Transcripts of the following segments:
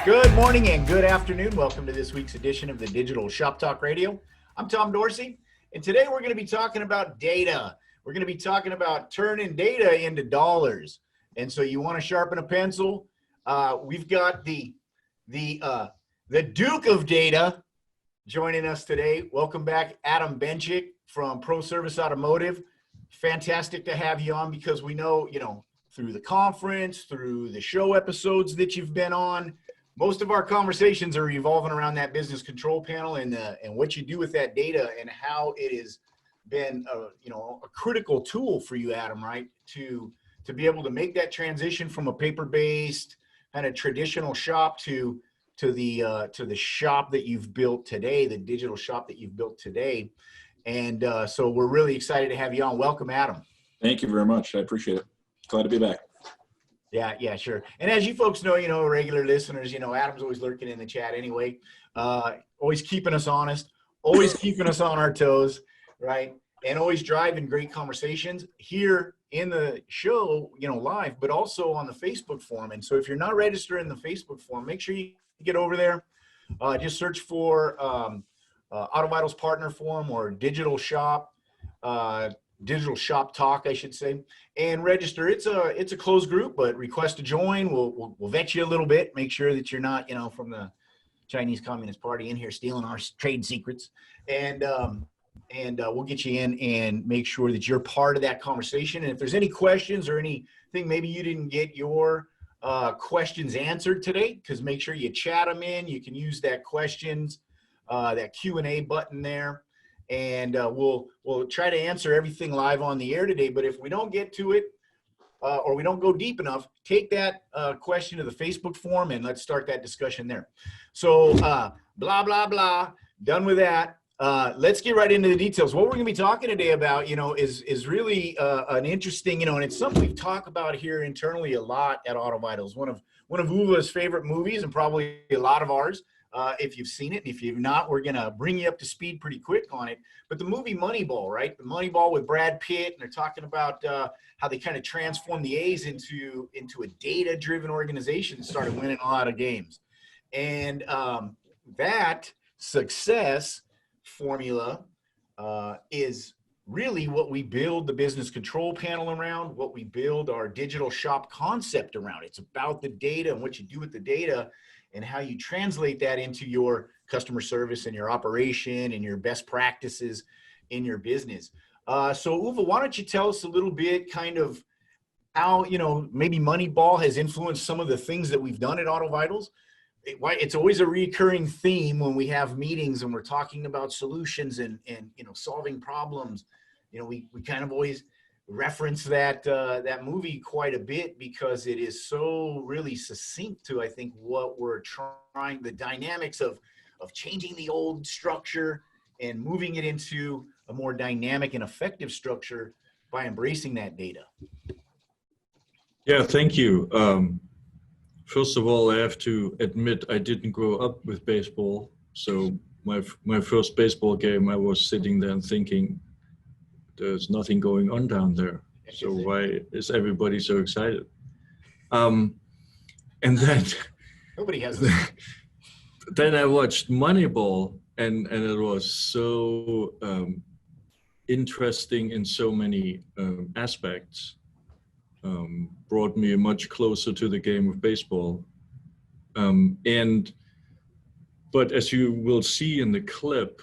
Good morning and good afternoon. Welcome to this week's edition of the Digital Shop Talk Radio. I'm Tom Dorsey, and today we're going to be talking about data. We're going to be talking about turning data into dollars. And so you want to sharpen a pencil? We've got the Duke of Data joining us today. Welcome back, Adam Bendzick from Pro Service Automotive. Fantastic to have you on because we know, through the conference, through the show episodes that you've been on, most of our conversations are revolving around that business control panel and what you do with that data and how it has been a critical tool for you, Adam, right? To be able to make that transition from a paper-based kind of traditional shop to the shop that you've built today, the digital shop that you've built today. And so we're really excited to have you on. Welcome, Adam. Thank you very much. I appreciate it. Glad to be back. Yeah, sure. And as you folks know, regular listeners, Adam's always lurking in the chat anyway, always keeping us honest, always keeping us on our toes, right? And always driving great conversations here in the show, live, but also on the Facebook forum. And so if you're not registered in the Facebook forum, make sure you get over there. Just search for AutoVitals Partner Forum or Digital Shop Talk, I should say, and register. It's a closed group, but request to join. We'll vet you a little bit, make sure that you're not, from the Chinese Communist Party in here stealing our trade secrets, and we'll get you in and make sure that you're part of that conversation. And if there's any questions or anything, maybe you didn't get your questions answered today, because make sure you chat them in. You can use that questions, that Q&A button there. And we'll try to answer everything live on the air today. But if we don't get to it or we don't go deep enough, take that question to the Facebook forum and let's start that discussion there. So blah, blah, blah, done with that. Let's get right into the details. What we're going to be talking today about, is really an interesting, and it's something we've talked about here internally a lot at AutoVitals. One of Uva's favorite movies and probably a lot of ours. If you've seen it, and if you've not, we're going to bring you up to speed pretty quick on it. But the movie Moneyball, right? The Moneyball with Brad Pitt, and they're talking about how they kind of transformed the A's into a data-driven organization and started winning a lot of games. And that success formula is really what we build the business control panel around, what we build our digital shop concept around. It's about the data and what you do with the data and how you translate that into your customer service and your operation and your best practices in your business. So Uva, why don't you tell us a little bit kind of how, maybe Moneyball has influenced some of the things that we've done at AutoVitals. It's always a recurring theme when we have meetings and we're talking about solutions and solving problems. We kind of always reference that movie quite a bit because it is so really succinct to, I think, what we're trying, the dynamics of changing the old structure and moving it into a more dynamic and effective structure by embracing that data. Yeah, thank you. First of all, I have to admit I didn't grow up with baseball. So my first baseball game, I was sitting there and thinking, there's nothing going on down there. So why is everybody so excited? And then nobody has. Then I watched Moneyball, and it was so interesting in so many aspects. Brought me much closer to the game of baseball. But as you will see in the clip,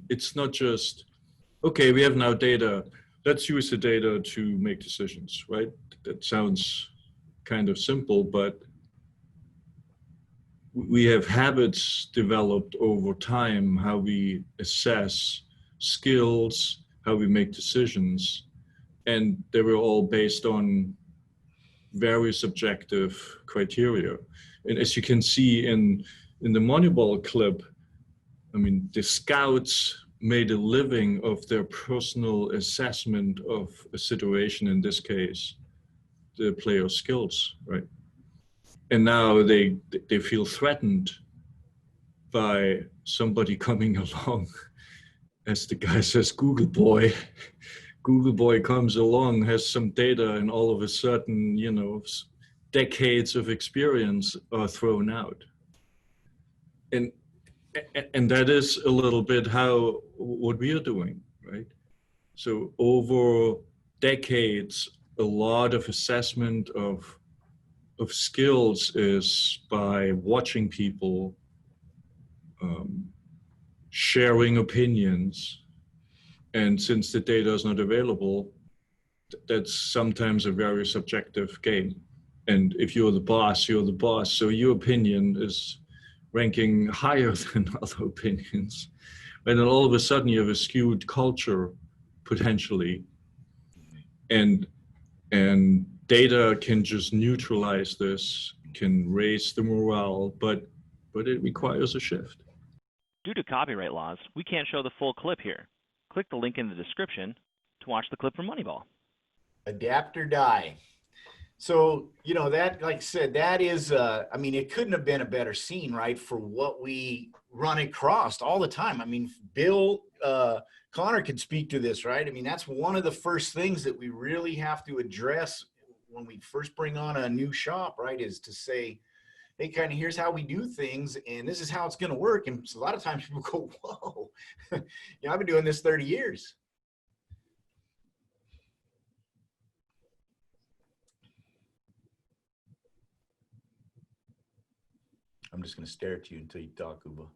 it's not just, okay, we have now data, let's use the data to make decisions, right? That sounds kind of simple, but we have habits developed over time, how we assess skills, how we make decisions, and they were all based on very subjective criteria. And as you can see in the Moneyball clip, I mean, the scouts made a living of their personal assessment of a situation, in this case, the player's skills, right? And now they feel threatened by somebody coming along, as the guy says, Google boy. Google boy comes along, has some data, and all of a sudden, decades of experience are thrown out. And that is a little bit what we are doing, right? So over decades, a lot of assessment of skills is by watching people, sharing opinions, and since the data is not available, that's sometimes a very subjective game. And if you're the boss, you're the boss. So your opinion is ranking higher than other opinions. And then all of a sudden you have a skewed culture potentially. And data can just neutralize this, can raise the morale, but it requires a shift. Due to copyright laws, we can't show the full clip here. Click the link in the description to watch the clip from Moneyball. Adapt or die. So, that, like I said, that is, I mean, it couldn't have been a better scene, right, for what we run across all the time. I mean, Bill, Connor could speak to this, right? I mean, that's one of the first things that we really have to address when we first bring on a new shop, right, is to say, hey, kind of, here's how we do things, and this is how it's going to work. And so a lot of times people go, whoa, I've been doing this 30 years. I'm just going to stare at you until you talk, Uba.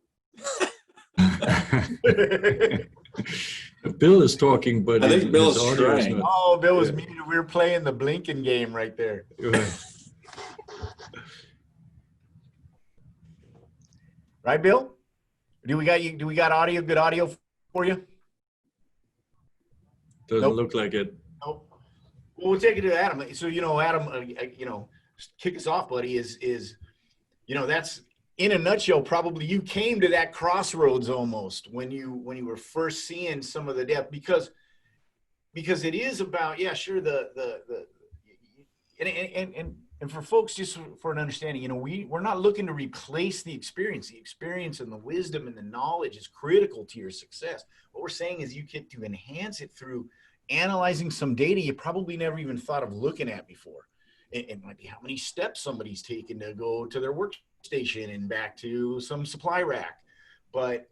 Bill is talking, but I think Bill is trying. not. Oh, Bill was muted. We were playing the blinking game right there. Right, Bill? Do we got audio? Good audio for you? Doesn't Nope. look like it. Nope. Well, we'll take it to Adam. So, Adam, kick us off, buddy, is that's in a nutshell, probably you came to that crossroads almost when you were first seeing some of the depth, because it is about, yeah, sure, and for folks, just for an understanding, we're not looking to replace the experience. The experience and the wisdom and the knowledge is critical to your success. What we're saying is you get to enhance it through analyzing some data you probably never even thought of looking at before. It might be how many steps somebody's taken to go to their workstation and back to some supply rack. But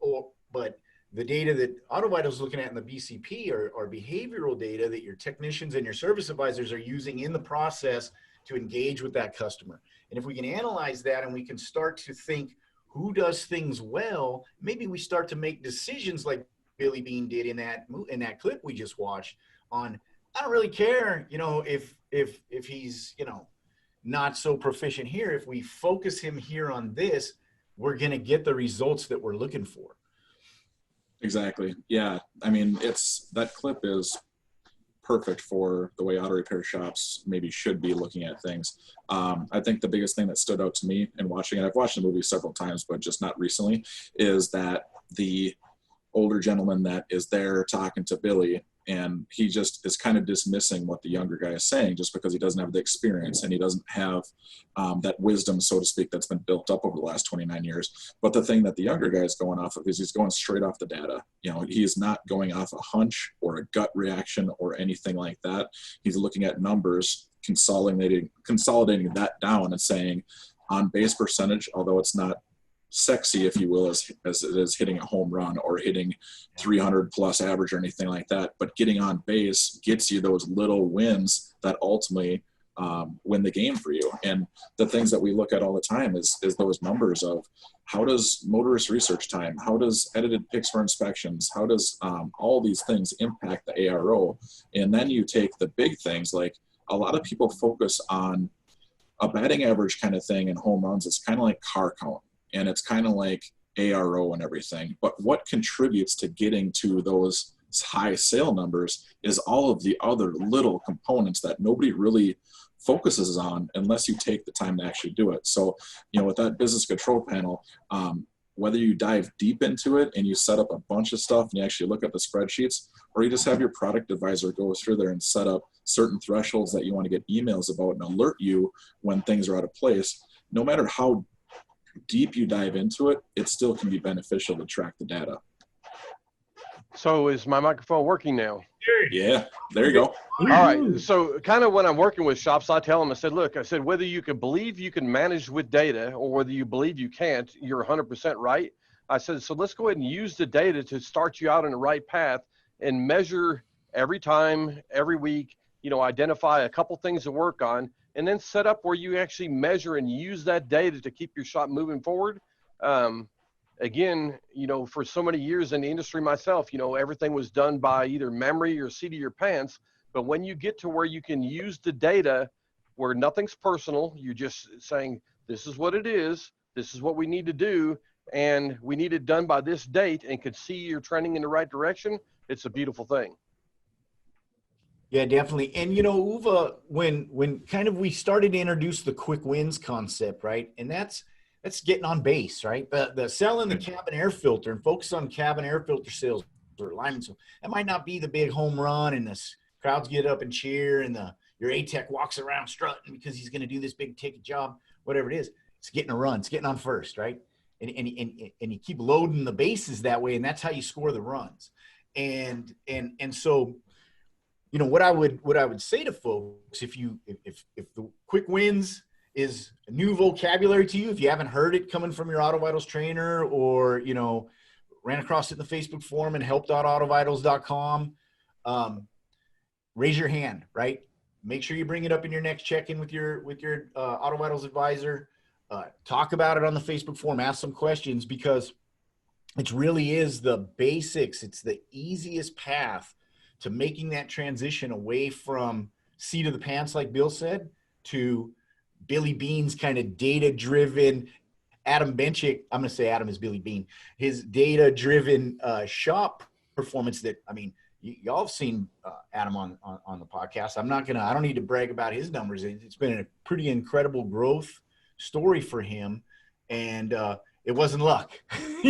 the data that AutoVitals is looking at in the BCP are behavioral data that your technicians and your service advisors are using in the process to engage with that customer. And if we can analyze that and we can start to think who does things well, maybe we start to make decisions like Billy Beane did in that clip we just watched on, I don't really care, if he's, not so proficient here. If we focus him here on this, we're going to get the results that we're looking for. Exactly. Yeah. I mean, that clip is perfect for the way auto repair shops maybe should be looking at things. I think the biggest thing that stood out to me in watching it, I've watched the movie several times, but just not recently, is that the older gentleman that is there talking to Billy, and he just is kind of dismissing what the younger guy is saying just because he doesn't have the experience and he doesn't have that wisdom, so to speak, that's been built up over the last 29 years. But the thing that the younger guy is going off of is he's going straight off the data. He is not going off a hunch or a gut reaction or anything like that. He's looking at numbers, consolidating that down and saying on base percentage, although it's not sexy, if you will, as it is hitting a home run or hitting 300 plus average or anything like that, but getting on base gets you those little wins that ultimately win the game for you. And the things that we look at all the time is those numbers of how does motorist research time, how does edited pics for inspections, how does all these things impact the ARO. And then you take the big things, like a lot of people focus on a batting average kind of thing and home runs. It's kind of like car count. And it's kind of like ARO and everything. But what contributes to getting to those high sale numbers is all of the other little components that nobody really focuses on unless you take the time to actually do it. So, with that business control panel, whether you dive deep into it and you set up a bunch of stuff and you actually look at the spreadsheets, or you just have your product advisor go through there and set up certain thresholds that you want to get emails about and alert you when things are out of place, no matter how deep you dive into it, it still can be beneficial to track the data. So is my microphone working now? Yeah, there you go. All right. So kind of when I'm working with shops, I tell them, I said, look, whether you can believe you can manage with data or whether you believe you can't, you're 100% right. I said, so let's go ahead and use the data to start you out on the right path and measure every time, every week, identify a couple things to work on, and then set up where you actually measure and use that data to keep your shop moving forward. Again, for so many years in the industry myself, everything was done by either memory or seat of your pants. But when you get to where you can use the data where nothing's personal, you're just saying, this is what it is, this is what we need to do, and we need it done by this date, and could see you're trending in the right direction, it's a beautiful thing. Yeah, definitely. And Uwe, when kind of we started to introduce the quick wins concept, right? And that's getting on base, right? The selling the cabin air filter and focus on cabin air filter sales or alignment. So that might not be the big home run and the crowds get up and cheer and your A-Tech walks around strutting because he's going to do this big ticket job, whatever it is. It's getting a run. It's getting on first, right? And you keep loading the bases that way, and that's how you score the runs. And so, what I would say to folks, if the quick wins is a new vocabulary to you, if you haven't heard it coming from your AutoVitals trainer or, ran across it in the Facebook forum and help.autovitals.com, raise your hand, right? Make sure you bring it up in your next check-in with your AutoVitals advisor. Talk about it on the Facebook forum, ask some questions, because it really is the basics. It's the easiest path to making that transition away from seat of the pants, like Bill said, to Billy Beane's kind of data-driven, Adam Bendzick, I'm going to say Adam is Billy Beane, his data-driven shop performance that, y'all have seen Adam on the podcast. I don't need to brag about his numbers. It's been a pretty incredible growth story for him. And it wasn't luck.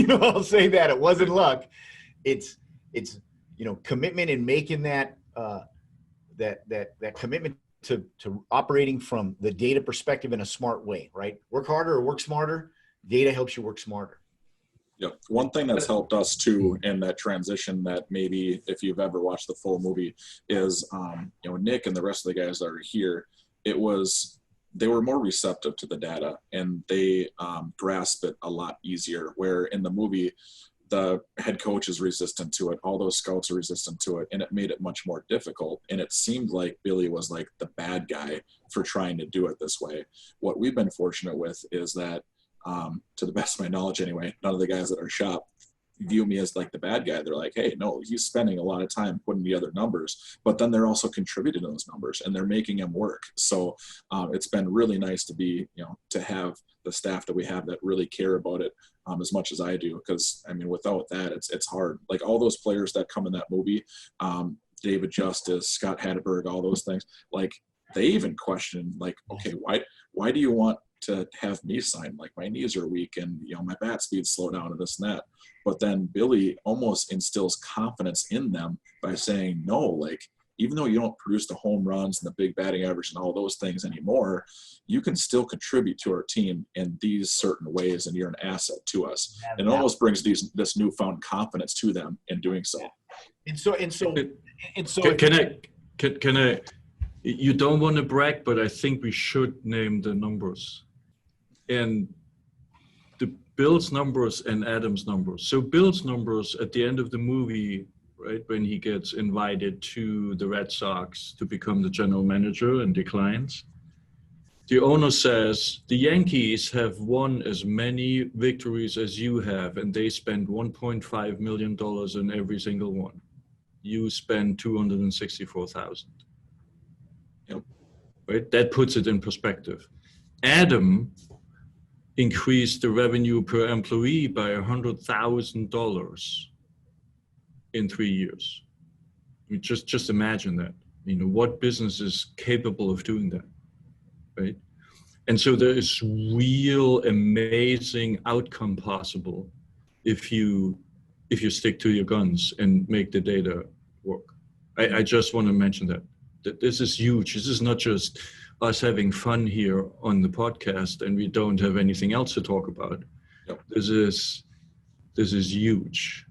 I'll say that. It wasn't luck. It's commitment and making that commitment to operating from the data perspective in a smart way, right? Work harder or work smarter. Data helps you work smarter. Yep. One thing that's helped us too in that transition, that maybe if you've ever watched the full movie, is Nick and the rest of the guys that are here, they were more receptive to the data, and they grasp it a lot easier, where in the movie the head coach is resistant to it, all those scouts are resistant to it, and it made it much more difficult. And it seemed like Billy was like the bad guy for trying to do it this way. What we've been fortunate with is that, to the best of my knowledge anyway, none of the guys at our shop view me as like the bad guy. They're like, hey, no, he's spending a lot of time putting together numbers, but then they're also contributing to those numbers and they're making them work. So it's been really nice to be, to have the staff that we have that really care about it as much as I do. Because without that, it's hard. Like all those players that come in that movie, David Justice, Scott Hatteberg, all those things, like they even question, like, okay, why do you want to have me sign? Like my knees are weak and my bat speed slow down and this and that. But then Billy almost instills confidence in them by saying, no, like even though you don't produce the home runs and the big batting average and all those things anymore, you can still contribute to our team in these certain ways and you're an asset to us. And it almost brings this newfound confidence to them in doing so. And so can I you don't want to brag, but I think we should name the numbers. And the Bill's numbers and Adam's numbers. So Bill's numbers at the end of the movie, right, when he gets invited to the Red Sox to become the general manager and declines, the owner says, the Yankees have won as many victories as you have, and they spend $1.5 million on every single one. You spend $264,000. Yep. Right? That puts it in perspective. Adam increased the revenue per employee by $100,000 in 3 years. Just imagine that. What business is capable of doing that, right? And so there is real amazing outcome possible if you stick to your guns and make the data work. I just want to mention that this is huge. This is not just us having fun here on the podcast and we don't have anything else to talk about. Yep. This is huge.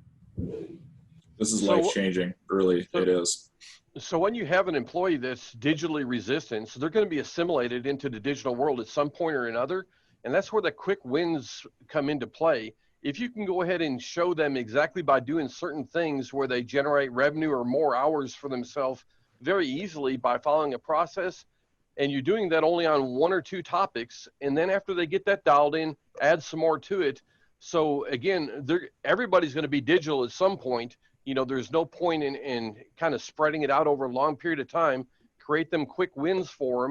This is So- life changing. Really, so- it is. So when you have an employee that's digitally resistant, so they're going to be assimilated into the digital world at some point or another, and that's where the quick wins come into play. If you can go ahead and show them exactly by doing certain things where they generate revenue or more hours for themselves very easily by following a process, and you're doing that only on one or two topics, and then after they get that dialed in, add some more to it. So again, everybody's going to be digital at some point. You know, there's no point in kind of spreading it out over a long period of time. Create them quick wins for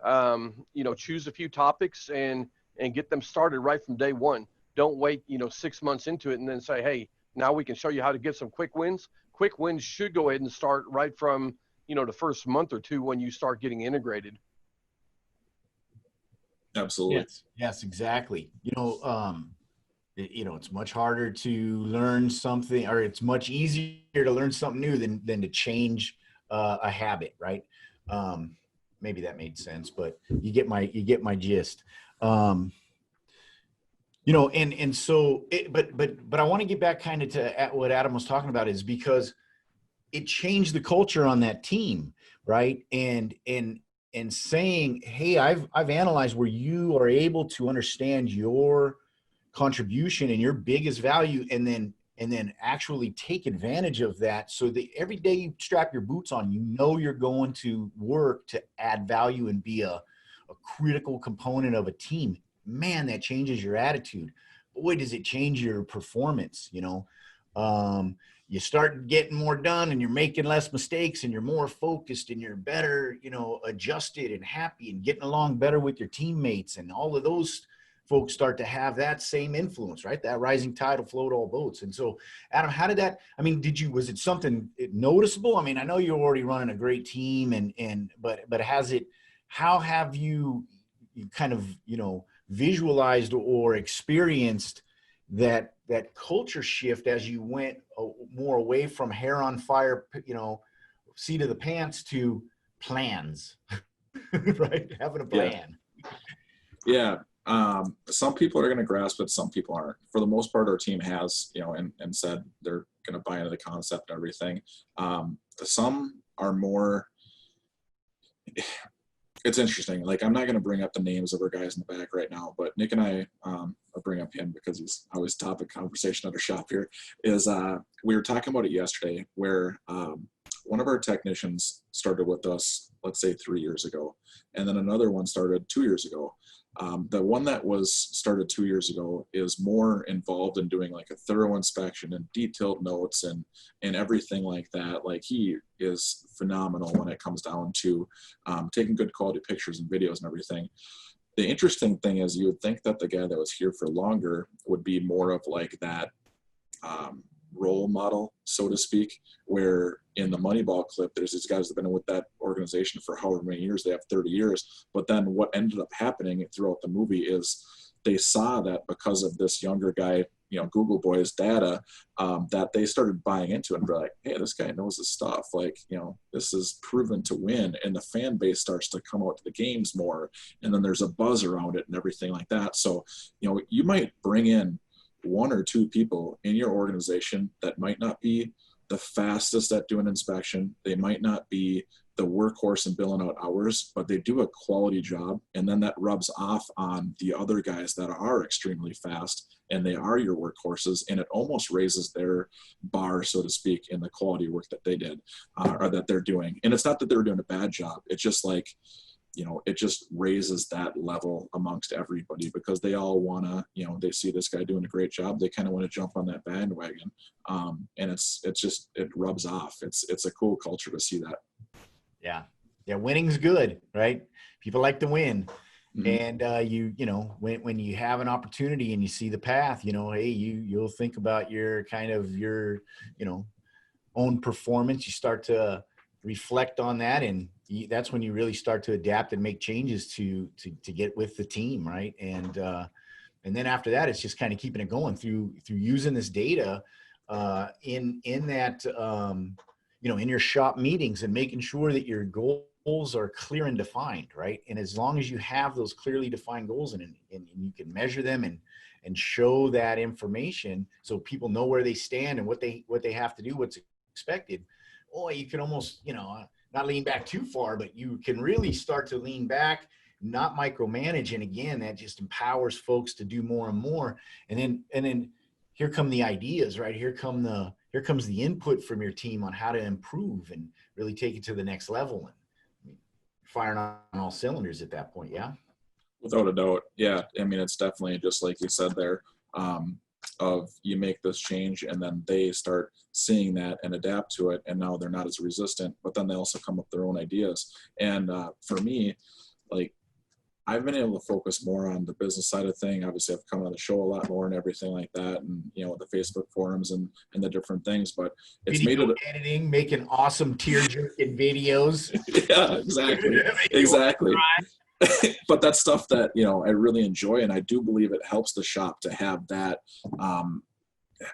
them. You know, choose a few topics and get them started right from day one. Don't wait, 6 months into it and then say, hey, now we can show you how to get some quick wins. Quick wins should go ahead and start right from, the first month or two when you start getting integrated. Absolutely. Yes, exactly. It's much harder to learn something, or it's much easier to learn something new than to change a habit, right? Maybe that made sense, but you get my gist. But I want to get back kind of to what Adam was talking about, is because it changed the culture on that team, right? And saying, hey, I've analyzed where you are able to understand your contribution and your biggest value, and then actually take advantage of that, so that every day you strap your boots on, you're going to work to add value and be a critical component of a team. Man, that changes your attitude. Boy, does it change your performance. You start getting more done, and you're making less mistakes, and you're more focused, and you're better, adjusted and happy, and getting along better with your teammates, and all of those folks start to have that same influence, right? That rising tide will float all boats. And so, Adam, how did that, was it something noticeable? I know you're already running a great team, but how have you kind of, visualized or experienced that culture shift as you went more away from hair on fire, seat of the pants, to plans, right? Having a plan. Yeah. Some people are going to grasp it, some people aren't. For the most part, our team has, and said they're going to buy into the concept and everything. Some are more, it's interesting. Like, I'm not going to bring up the names of our guys in the back right now, but Nick and I, I'll bring up him because he's always topic conversation at our shop here, is we were talking about it yesterday, where one of our technicians started with us, let's say 3 years ago, and then another one started 2 years ago. The one that was started 2 years ago is more involved in doing like a thorough inspection and detailed notes and everything like that. Like, he is phenomenal when it comes down to taking good quality pictures and videos and everything. The interesting thing is, you would think that the guy that was here for longer would be more of like that role model, so to speak, where in the Moneyball clip, there's these guys that have been with that organization for however many years, they have 30 years. But then what ended up happening throughout the movie is they saw that because of this younger guy, Google Boy's data, that they started buying into it and be like, hey, this guy knows his stuff. Like, this is proven to win. And the fan base starts to come out to the games more. And then there's a buzz around it and everything like that. So, you might bring in one or two people in your organization that might not be the fastest at doing inspection. They might not be the workhorse in billing out hours, but they do a quality job. And then that rubs off on the other guys that are extremely fast, and they are your workhorses. And it almost raises their bar, so to speak, in the quality work that they did, or that they're doing. And it's not that they're doing a bad job. It's just like, it just raises that level amongst everybody, because they all want to, they see this guy doing a great job. They kind of want to jump on that bandwagon. And it rubs off. It's a cool culture to see that. Yeah. Winning's good, right? People like to win. Mm-hmm. And when you have an opportunity and you see the path, hey, you'll think about your own performance. You start to reflect on that, and that's when you really start to adapt and make changes to get with the team, right? And then after that, it's just kind of keeping it going through using this data in that in your shop meetings, and making sure that your goals goals are clear and defined, right? And as long as you have those clearly defined goals and you can measure them and show that information so people know where they stand and what they have to do, what's expected, you can almost, not lean back too far, but you can really start to lean back, not micromanage. And again, that just empowers folks to do more and more. And then here come the ideas, right? Here comes the input from your team on how to improve and really take it to the next level. And firing on all cylinders at that point. Yeah. Without a doubt. Yeah. I mean, it's definitely just like you said there, of you make this change and then they start seeing that and adapt to it. And now they're not as resistant, but then they also come up with their own ideas. And for me, like, I've been able to focus more on the business side of thing. Obviously, I've come on the show a lot more and everything like that, and the Facebook forums and the different things. But it's Video made it editing, making awesome tear-jerking videos. Yeah, exactly. But that's stuff that I really enjoy, and I do believe it helps the shop to have that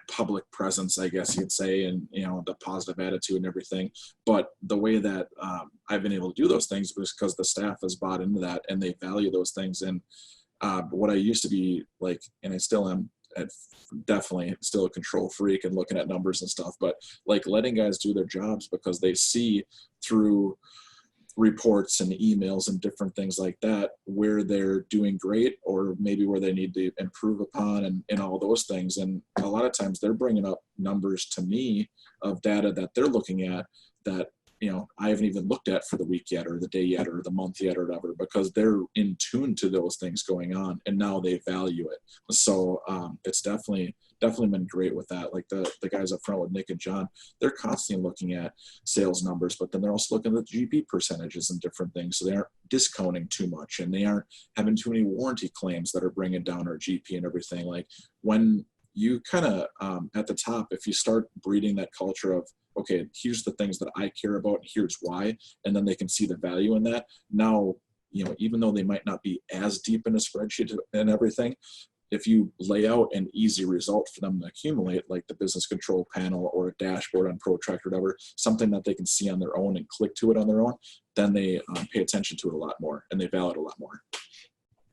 public presence, I guess you'd say, and the positive attitude and everything. But the way that I've been able to do those things was because the staff has bought into that and they value those things. And what I used to be like, and I still am, definitely still a control freak and looking at numbers and stuff, but like letting guys do their jobs because they see through reports and emails and different things like that where they're doing great or maybe where they need to improve upon and all those things. And a lot of times they're bringing up numbers to me of data that they're looking at that I haven't even looked at for the week yet or the day yet or the month yet or whatever, because they're in tune to those things going on and now they value it. So it's definitely been great with that. Like the guys up front with Nick and John, they're constantly looking at sales numbers, but then they're also looking at GP percentages and different things. So they aren't discounting too much and they aren't having too many warranty claims that are bringing down our GP and everything. Like when you kind of at the top, if you start breeding that culture of, okay, here's the things that I care about, here's why, and then they can see the value in that. Now, even though they might not be as deep in a spreadsheet and everything, if you lay out an easy result for them to accumulate, like the business control panel or a dashboard on ProTrack or whatever, something that they can see on their own and click to it on their own, then they pay attention to it a lot more and they value it a lot more.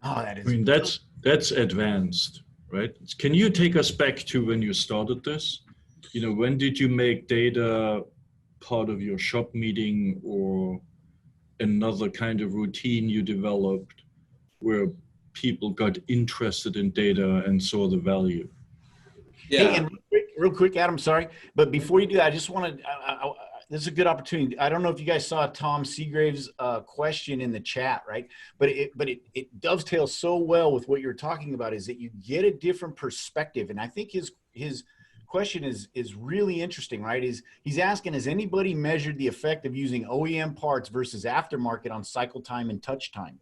Oh, that is. I mean, that's advanced, right? Can you take us back to when you started this? When did you make data part of your shop meeting or another kind of routine you developed where people got interested in data and saw the value? Yeah. Hey, and real quick, Adam, sorry, but before you do that, I just want to, this is a good opportunity. I don't know if you guys saw Tom Seagrave's question in the chat, right? But it dovetails so well with what you're talking about, is that you get a different perspective. And I think his question is really interesting, right? He's asking, has anybody measured the effect of using OEM parts versus aftermarket on cycle time and touch time,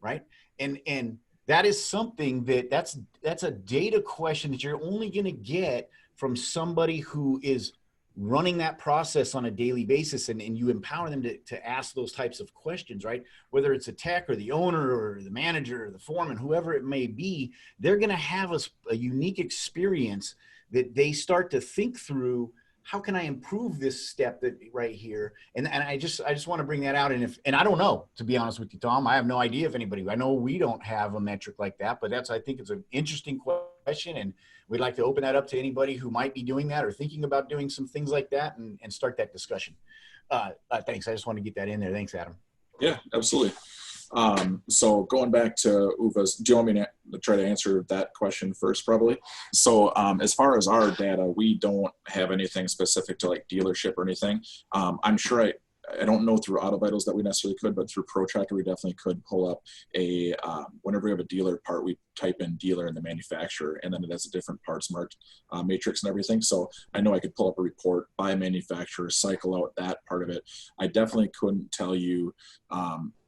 right? And that is something that's a data question that you're only going to get from somebody who is running that process on a daily basis, and you empower them to ask those types of questions, right? Whether it's a tech or the owner or the manager or the foreman, whoever it may be, they're going to have a unique experience that they start to think through. How can I improve this step right here? And I just want to bring that out. And I don't know, to be honest with you, Tom, I have no idea if anybody, I know we don't have a metric like that, but I think it's an interesting question. And we'd like to open that up to anybody who might be doing that or thinking about doing some things like that and start that discussion. Thanks. I just want to get that in there. Thanks, Adam. Yeah, absolutely. So going back to Uva's, do you want me to try to answer that question first, probably? So as far as our data, we don't have anything specific to like dealership or anything. I'm sure I don't know through AutoVitals that we necessarily could, but through ProTracker, we definitely could pull up whenever we have a dealer part, we type in dealer and the manufacturer, and then it has a different parts marked matrix and everything. So I know I could pull up a report by manufacturer, cycle out that part of it. I definitely couldn't tell you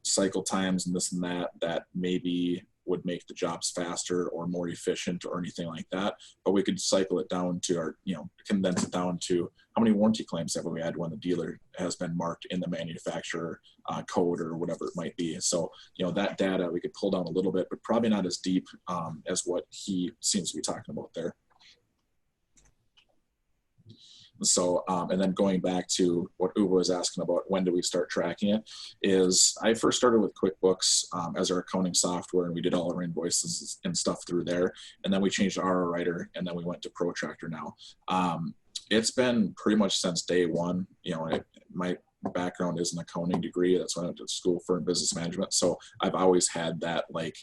cycle times and this and that maybe would make the jobs faster or more efficient or anything like that. But we could cycle it down to condense it down to how many warranty claims have we had when the dealer has been marked in the manufacturer code or whatever it might be. So, that data we could pull down a little bit, but probably not as deep as what he seems to be talking about there. So, and then going back to what Uwe was asking about, when do we start tracking it, is I first started with QuickBooks as our accounting software, and we did all our invoices and stuff through there. And then we changed to RO Writer, and then we went to Protractor now. It's been pretty much since day one. You know, my background is an accounting degree. That's what I went to school for in business management. So I've always had that like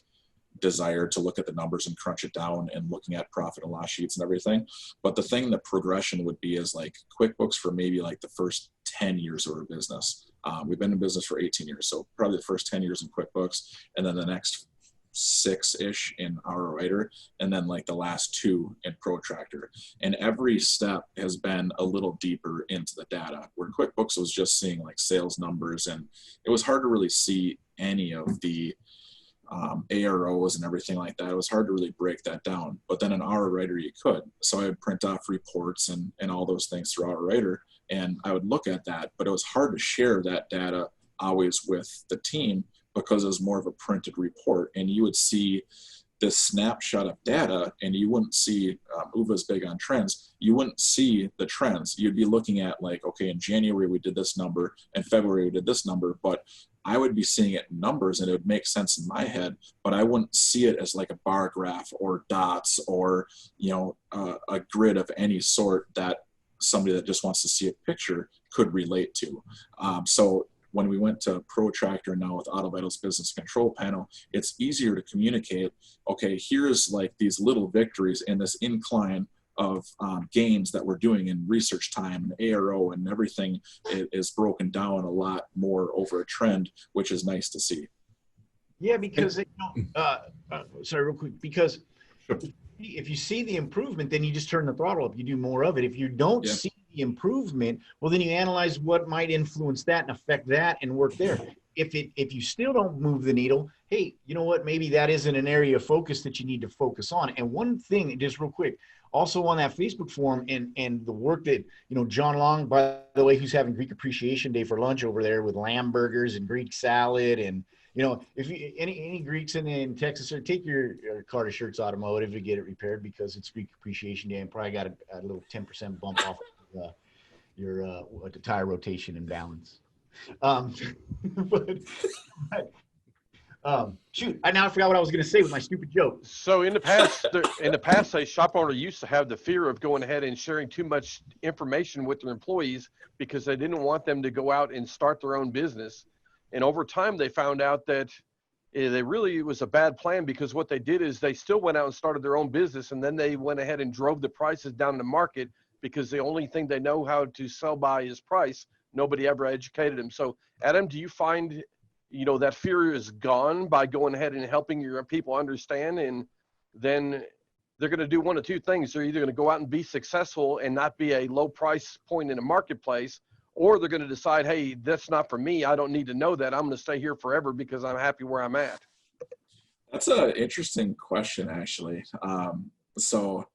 desire to look at the numbers and crunch it down and looking at profit and loss sheets and everything. But the thing that progression would be is like QuickBooks for maybe like the first 10 years of our business. We've been in business for 18 years. So probably the first 10 years in QuickBooks, and then the next 6-ish in our writer, and then like the last 2 in Protractor. And every step has been a little deeper into the data, where QuickBooks was just seeing like sales numbers, and it was hard to really see any of the AROs and everything like that. It was hard to really break that down. But then in our writer you could. So I would print off reports and all those things through our writer, and I would look at that, but it was hard to share that data always with the team, because it was more of a printed report, and you would see this snapshot of data, and you wouldn't see, Uwe's big on trends, you wouldn't see the trends. You'd be looking at like, okay, in January we did this number, in February we did this number, but I would be seeing it in numbers and it would make sense in my head, but I wouldn't see it as like a bar graph or dots or, you know, a grid of any sort that somebody that just wants to see a picture could relate to. So when we went to Protractor now with AutoVitals Business Control Panel, it's easier to communicate, okay, here's like these little victories in this incline of gains that we're doing in research time and ARO, and everything is broken down a lot more over a trend, which is nice to see. Yeah, because, you know, sorry, real quick, because if you see the improvement, then you just turn the throttle up, you do more of it. If you don't see the improvement, well, then you analyze what might influence that and affect that and work there. If you still don't move the needle, hey, you know what, maybe that isn't an area of focus that you need to focus on. And one thing, just real quick, also on that Facebook forum and the work that, you know, John Long, by the way, who's having Greek Appreciation Day for lunch over there with lamb burgers and Greek salad. And, you know, if you, any Greeks in Texas, or take your Carter Shirts Automotive to get it repaired, because it's Greek Appreciation Day and probably got a little 10% bump off of your the tire rotation and balance. Shoot, I now forgot what I was going to say with my stupid joke. So in the past, a shop owner used to have the fear of going ahead and sharing too much information with their employees because they didn't want them to go out and start their own business. And over time, they found out that it was a bad plan, because what they did is they still went out and started their own business, and then they went ahead and drove the prices down in the market, because the only thing they know how to sell by is price. Nobody ever educated them. So Adam, do you find, you know, that fear is gone by going ahead and helping your people understand, and then they're going to do one of two things? They're either going to go out and be successful and not be a low price point in the marketplace, or they're going to decide, hey, that's not for me. I don't need to know that. I'm going to stay here forever because I'm happy where I'm at. That's an interesting question, actually. So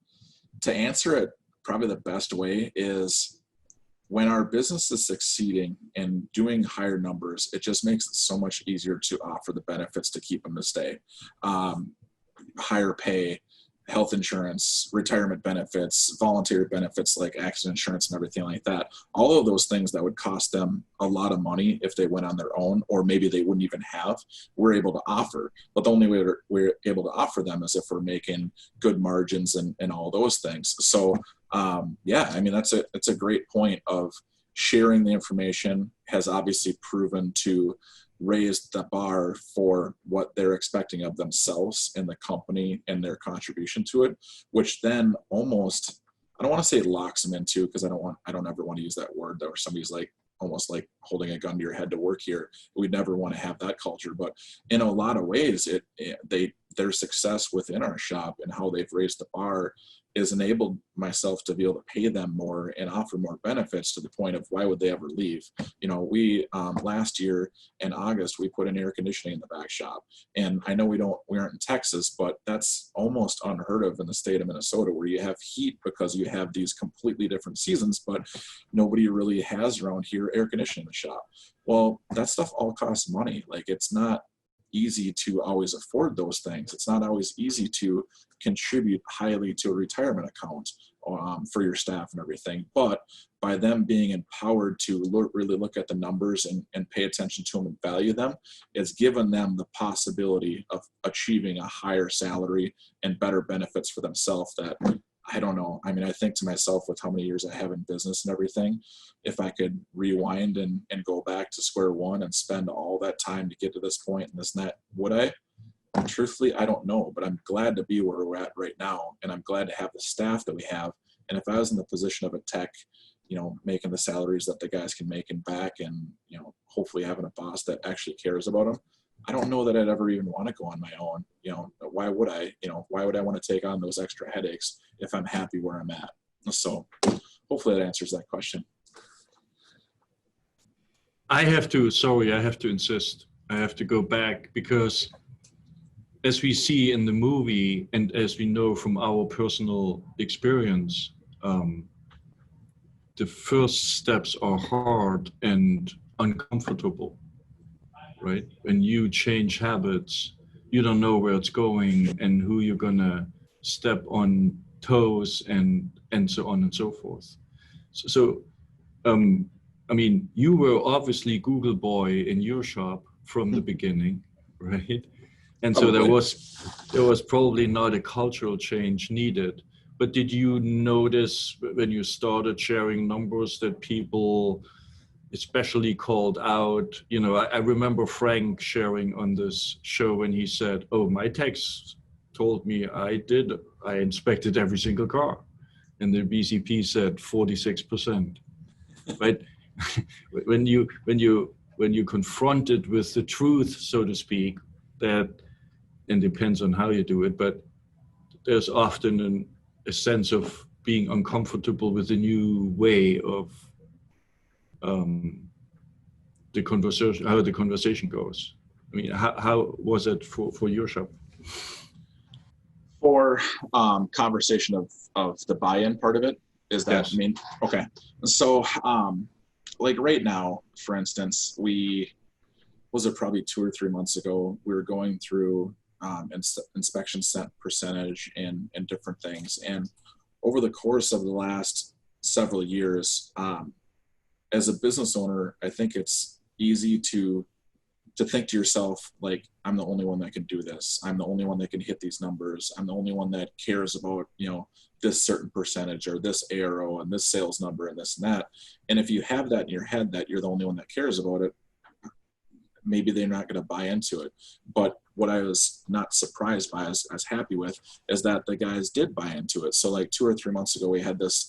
to answer it, probably the best way is, when our business is succeeding and doing higher numbers, it just makes it so much easier to offer the benefits to keep them to stay. Higher pay, health insurance, retirement benefits, voluntary benefits like accident insurance and everything like that. All of those things that would cost them a lot of money if they went on their own, or maybe they wouldn't even have, we're able to offer. But the only way we're able to offer them is if we're making good margins and all those things. So yeah, I mean, it's a great point of sharing the information has obviously proven to raise the bar for what they're expecting of themselves and the company and their contribution to it, which then almost, I don't want to say locks them into, because I don't ever want to use that word, or somebody's like almost like holding a gun to your head to work here. We'd never want to have that culture, but in a lot of ways, their success within our shop and how they've raised the bar is enabled myself to be able to pay them more and offer more benefits, to the point of why would they ever leave? You know, we last year in August, we put in air conditioning in the back shop, and I know we aren't in Texas, but that's almost unheard of in the state of Minnesota, where you have heat because you have these completely different seasons, but nobody really has around here air conditioning in the shop. Well, that stuff all costs money. Like, it's not easy to always afford those things. It's not always easy to contribute highly to a retirement account for your staff and everything. But by them being empowered to really look at the numbers and pay attention to them and value them, it's given them the possibility of achieving a higher salary and better benefits for themselves that, I don't know. I mean, I think to myself, with how many years I have in business and everything, if I could rewind and go back to square one and spend all that time to get to this point and this and that, would I? Truthfully, I don't know, but I'm glad to be where we're at right now. And I'm glad to have the staff that we have. And if I was in the position of a tech, you know, making the salaries that the guys can make and back, and, you know, hopefully having a boss that actually cares about them, I don't know that I'd ever even want to go on my own. You know, why would I? You know, why would I want to take on those extra headaches if I'm happy where I'm at? So hopefully that answers that question. I have to insist. I have to go back, because as we see in the movie and as we know from our personal experience, the first steps are hard and uncomfortable, right? When you change habits, you don't know where it's going and who you're gonna step on toes and so on and so forth. So I mean, you were obviously Google boy in your shop from the beginning, right? And so there was probably not a cultural change needed. But did you notice when you started sharing numbers that people especially called out? You know, I remember Frank sharing on this show when he said, "Oh, my techs told me I inspected every single car," and the BCP said 46%, right? when you confronted with the truth, so to speak, that, and depends on how you do it, but there's often a sense of being uncomfortable with the new way of the conversation, how the conversation goes. I mean, how was it for your shop? For conversation of the buy-in part of it, is that, Yes. I mean, okay. So like right now, for instance, was it probably 2 or 3 months ago, we were going through inspection percentage and different things. And over the course of the last several years, as a business owner, I think it's easy to think to yourself, like, I'm the only one that can do this. I'm the only one that can hit these numbers. I'm the only one that cares about, you know, this certain percentage or this arrow and this sales number and this and that. And if you have that in your head that you're the only one that cares about it, maybe they're not going to buy into it. But what I was not surprised by, I was happy with, is that the guys did buy into it. So like 2 or 3 months ago, we had this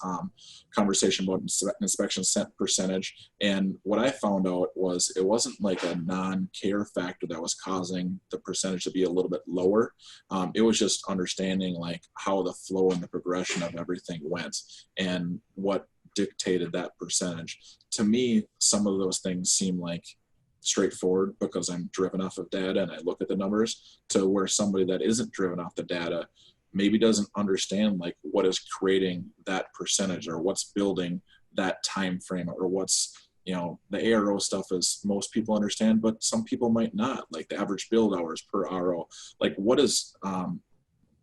conversation about inspection percentage. And what I found out was it wasn't like a non-care factor that was causing the percentage to be a little bit lower. It was just understanding like how the flow and the progression of everything went and what dictated that percentage. To me, some of those things seem like straightforward because I'm driven off of data and I look at the numbers, to where somebody that isn't driven off the data maybe doesn't understand like what is creating that percentage or what's building that time frame, or what's, you know, the ARO stuff is most people understand, but some people might not, like the average build hours per RO, like what is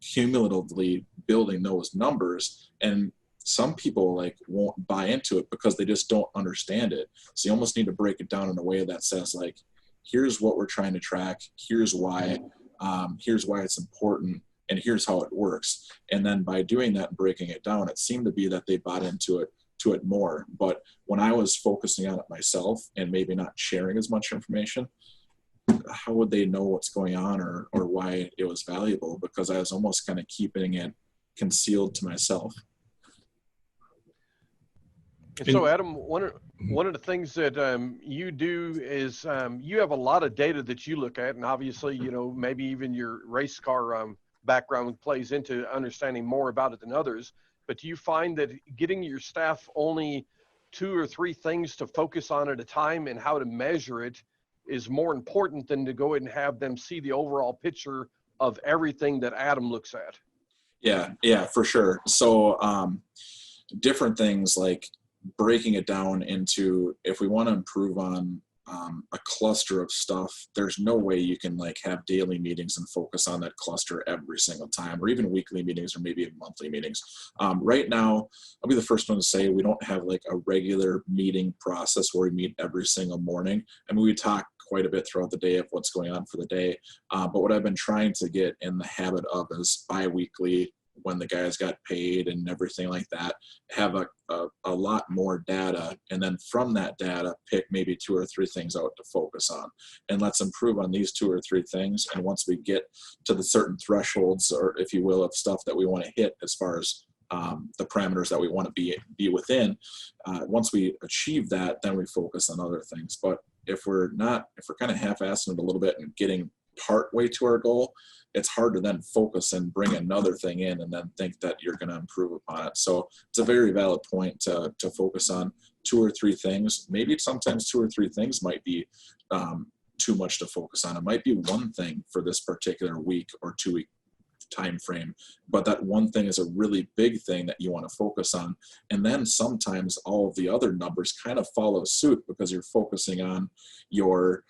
cumulatively building those numbers. And some people like won't buy into it because they just don't understand it. So you almost need to break it down in a way that says like, here's what we're trying to track. Here's why it's important. And here's how it works. And then by doing that and breaking it down, it seemed to be that they bought into it more. But when I was focusing on it myself and maybe not sharing as much information, how would they know what's going on or why it was valuable? Because I was almost kind of keeping it concealed to myself. And so, Adam, one of the things that you do is you have a lot of data that you look at, and obviously, you know, maybe even your race car background plays into understanding more about it than others. But do you find that getting your staff only 2 or 3 things to focus on at a time and how to measure it is more important than to go ahead and have them see the overall picture of everything that Adam looks at? Yeah, for sure. So different things like breaking it down into, if we want to improve on a cluster of stuff, there's no way you can like have daily meetings and focus on that cluster every single time, or even weekly meetings, or maybe even monthly meetings. Right now, I'll be the first one to say we don't have like a regular meeting process where we meet every single morning. I mean, we talk quite a bit throughout the day of what's going on for the day. But what I've been trying to get in the habit of is bi-weekly, when the guys got paid and everything like that, have a lot more data, and then from that data pick maybe 2 or 3 things out to focus on, and let's improve on these 2 or 3 things. And once we get to the certain thresholds, or if you will, of stuff that we want to hit as far as the parameters that we want to be within, once we achieve that, then we focus on other things. But if we're kind of half-assing it a little bit and getting part way to our goal, it's hard to then focus and bring another thing in and then think that you're going to improve upon it. So it's a very valid point to focus on 2 or 3 things. Maybe sometimes 2 or 3 things might be too much to focus on. It might be one thing for this particular week or 2-week time frame, but that one thing is a really big thing that you want to focus on. And then sometimes all of the other numbers kind of follow suit because you're focusing on your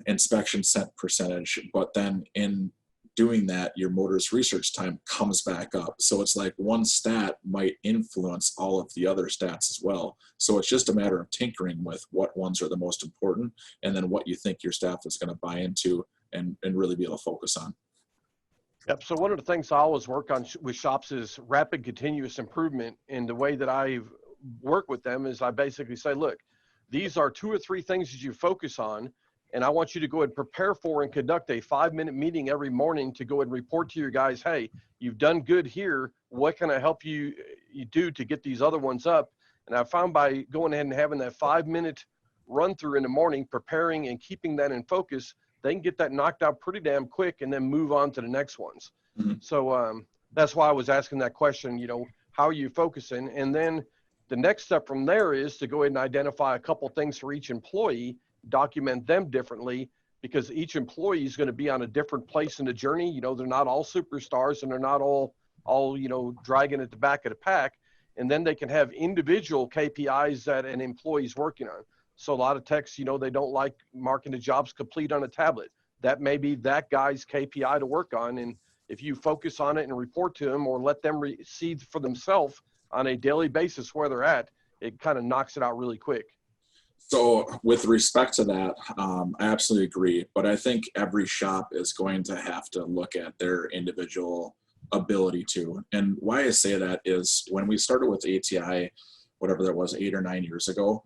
inspection sent percentage, but then in doing that, your motorist research time comes back up. So it's like one stat might influence all of the other stats as well. So it's just a matter of tinkering with what ones are the most important, and then what you think your staff is going to buy into and really be able to focus on. Yep. So one of the things I always work on with shops is rapid continuous improvement. And the way that I work with them is I basically say, look, these are 2 or 3 things that you focus on, and I want you to go and prepare for and conduct a 5-minute meeting every morning to go and report to your guys, hey, you've done good here. What can I help you do to get these other ones up? And I found by going ahead and having that 5-minute run through in the morning, preparing and keeping that in focus, they can get that knocked out pretty damn quick and then move on to the next ones. Mm-hmm. So that's why I was asking that question, how are you focusing? And then the next step from there is to go ahead and identify a couple things for each employee, document them differently, because each employee is going to be on a different place in the journey. They're not all superstars, and they're not all dragging at the back of the pack. And then they can have individual KPIs that an employee is working on. So a lot of techs, they don't like marking the jobs complete on a tablet. That may be that guy's KPI to work on. And if you focus on it and report to them, or let them see for themselves on a daily basis where they're at, it kind of knocks it out really quick. So with respect to that, I absolutely agree. But I think every shop is going to have to look at their individual ability to. And why I say that is when we started with ATI, whatever that was, 8 or 9 years ago,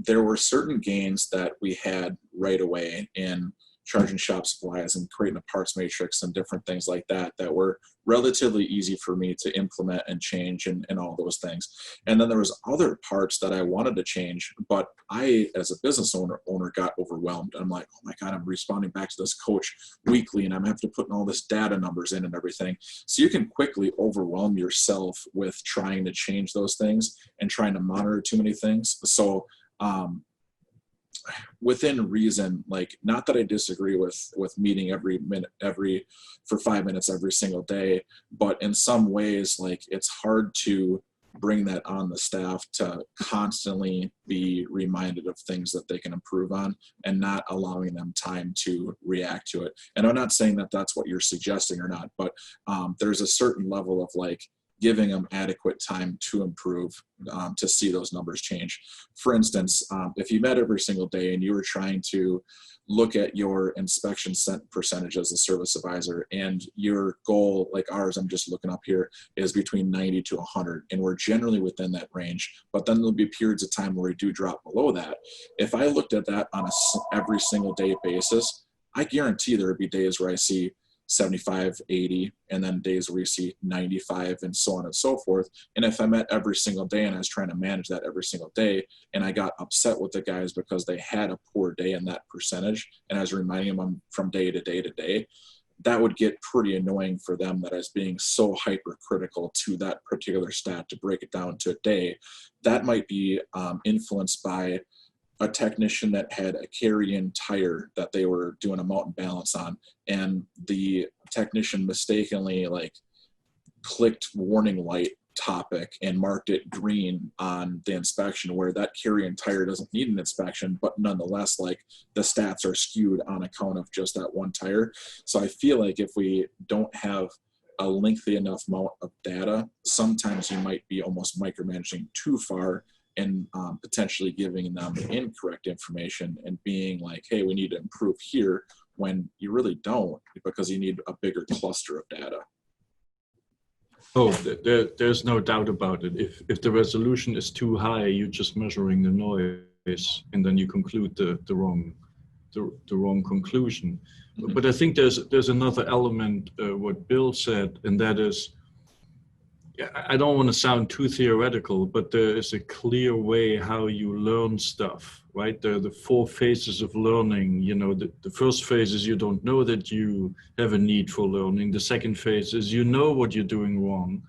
there were certain gains that we had right away in charging shop supplies and creating a parts matrix and different things like that were relatively easy for me to implement and change and all those things. And then there was other parts that I wanted to change, but I, as a business owner got overwhelmed. I'm like, oh my God, I'm responding back to this coach weekly, and I'm having to put all this data numbers in and everything. So you can quickly overwhelm yourself with trying to change those things and trying to monitor too many things. So within reason, like, not that I disagree with meeting for 5 minutes every single day, but in some ways, like, it's hard to bring that on the staff to constantly be reminded of things that they can improve on and not allowing them time to react to it. And I'm not saying that that's what you're suggesting or not, but there's a certain level of like giving them adequate time to improve, to see those numbers change. For instance, if you met every single day and you were trying to look at your inspection sent percentage as a service advisor, and your goal, like ours, I'm just looking up here, is between 90 to 100, and we're generally within that range, but then there'll be periods of time where we do drop below that. If I looked at that on every single day basis, I guarantee there would be days where I see 75, 80, and then days where we see 95, and so on and so forth. And if I met every single day and I was trying to manage that every single day, and I got upset with the guys because they had a poor day in that percentage, and I was reminding them from day to day to day, that would get pretty annoying for them, that I was being so hypercritical to that particular stat to break it down to a day. That might be influenced by a technician that had a carry-in tire that they were doing a mountain balance on, and the technician mistakenly like clicked warning light topic and marked it green on the inspection, where that carrying tire doesn't need an inspection, but nonetheless, like the stats are skewed on account of just that one tire. So I feel like if we don't have a lengthy enough amount of data, sometimes you might be almost micromanaging too far and potentially giving them incorrect information and being like, hey, we need to improve here, when you really don't, because you need a bigger cluster of data. Oh, there's no doubt about it. If the resolution is too high, you're just measuring the noise, and then you conclude the wrong conclusion. Mm-hmm. But I think there's another element, what Bill said, and that is, I don't want to sound too theoretical, but there is a clear way how you learn stuff, right? There are the 4 phases of learning. You know, the first phase is you don't know that you have a need for learning. The second phase is you know what you're doing wrong.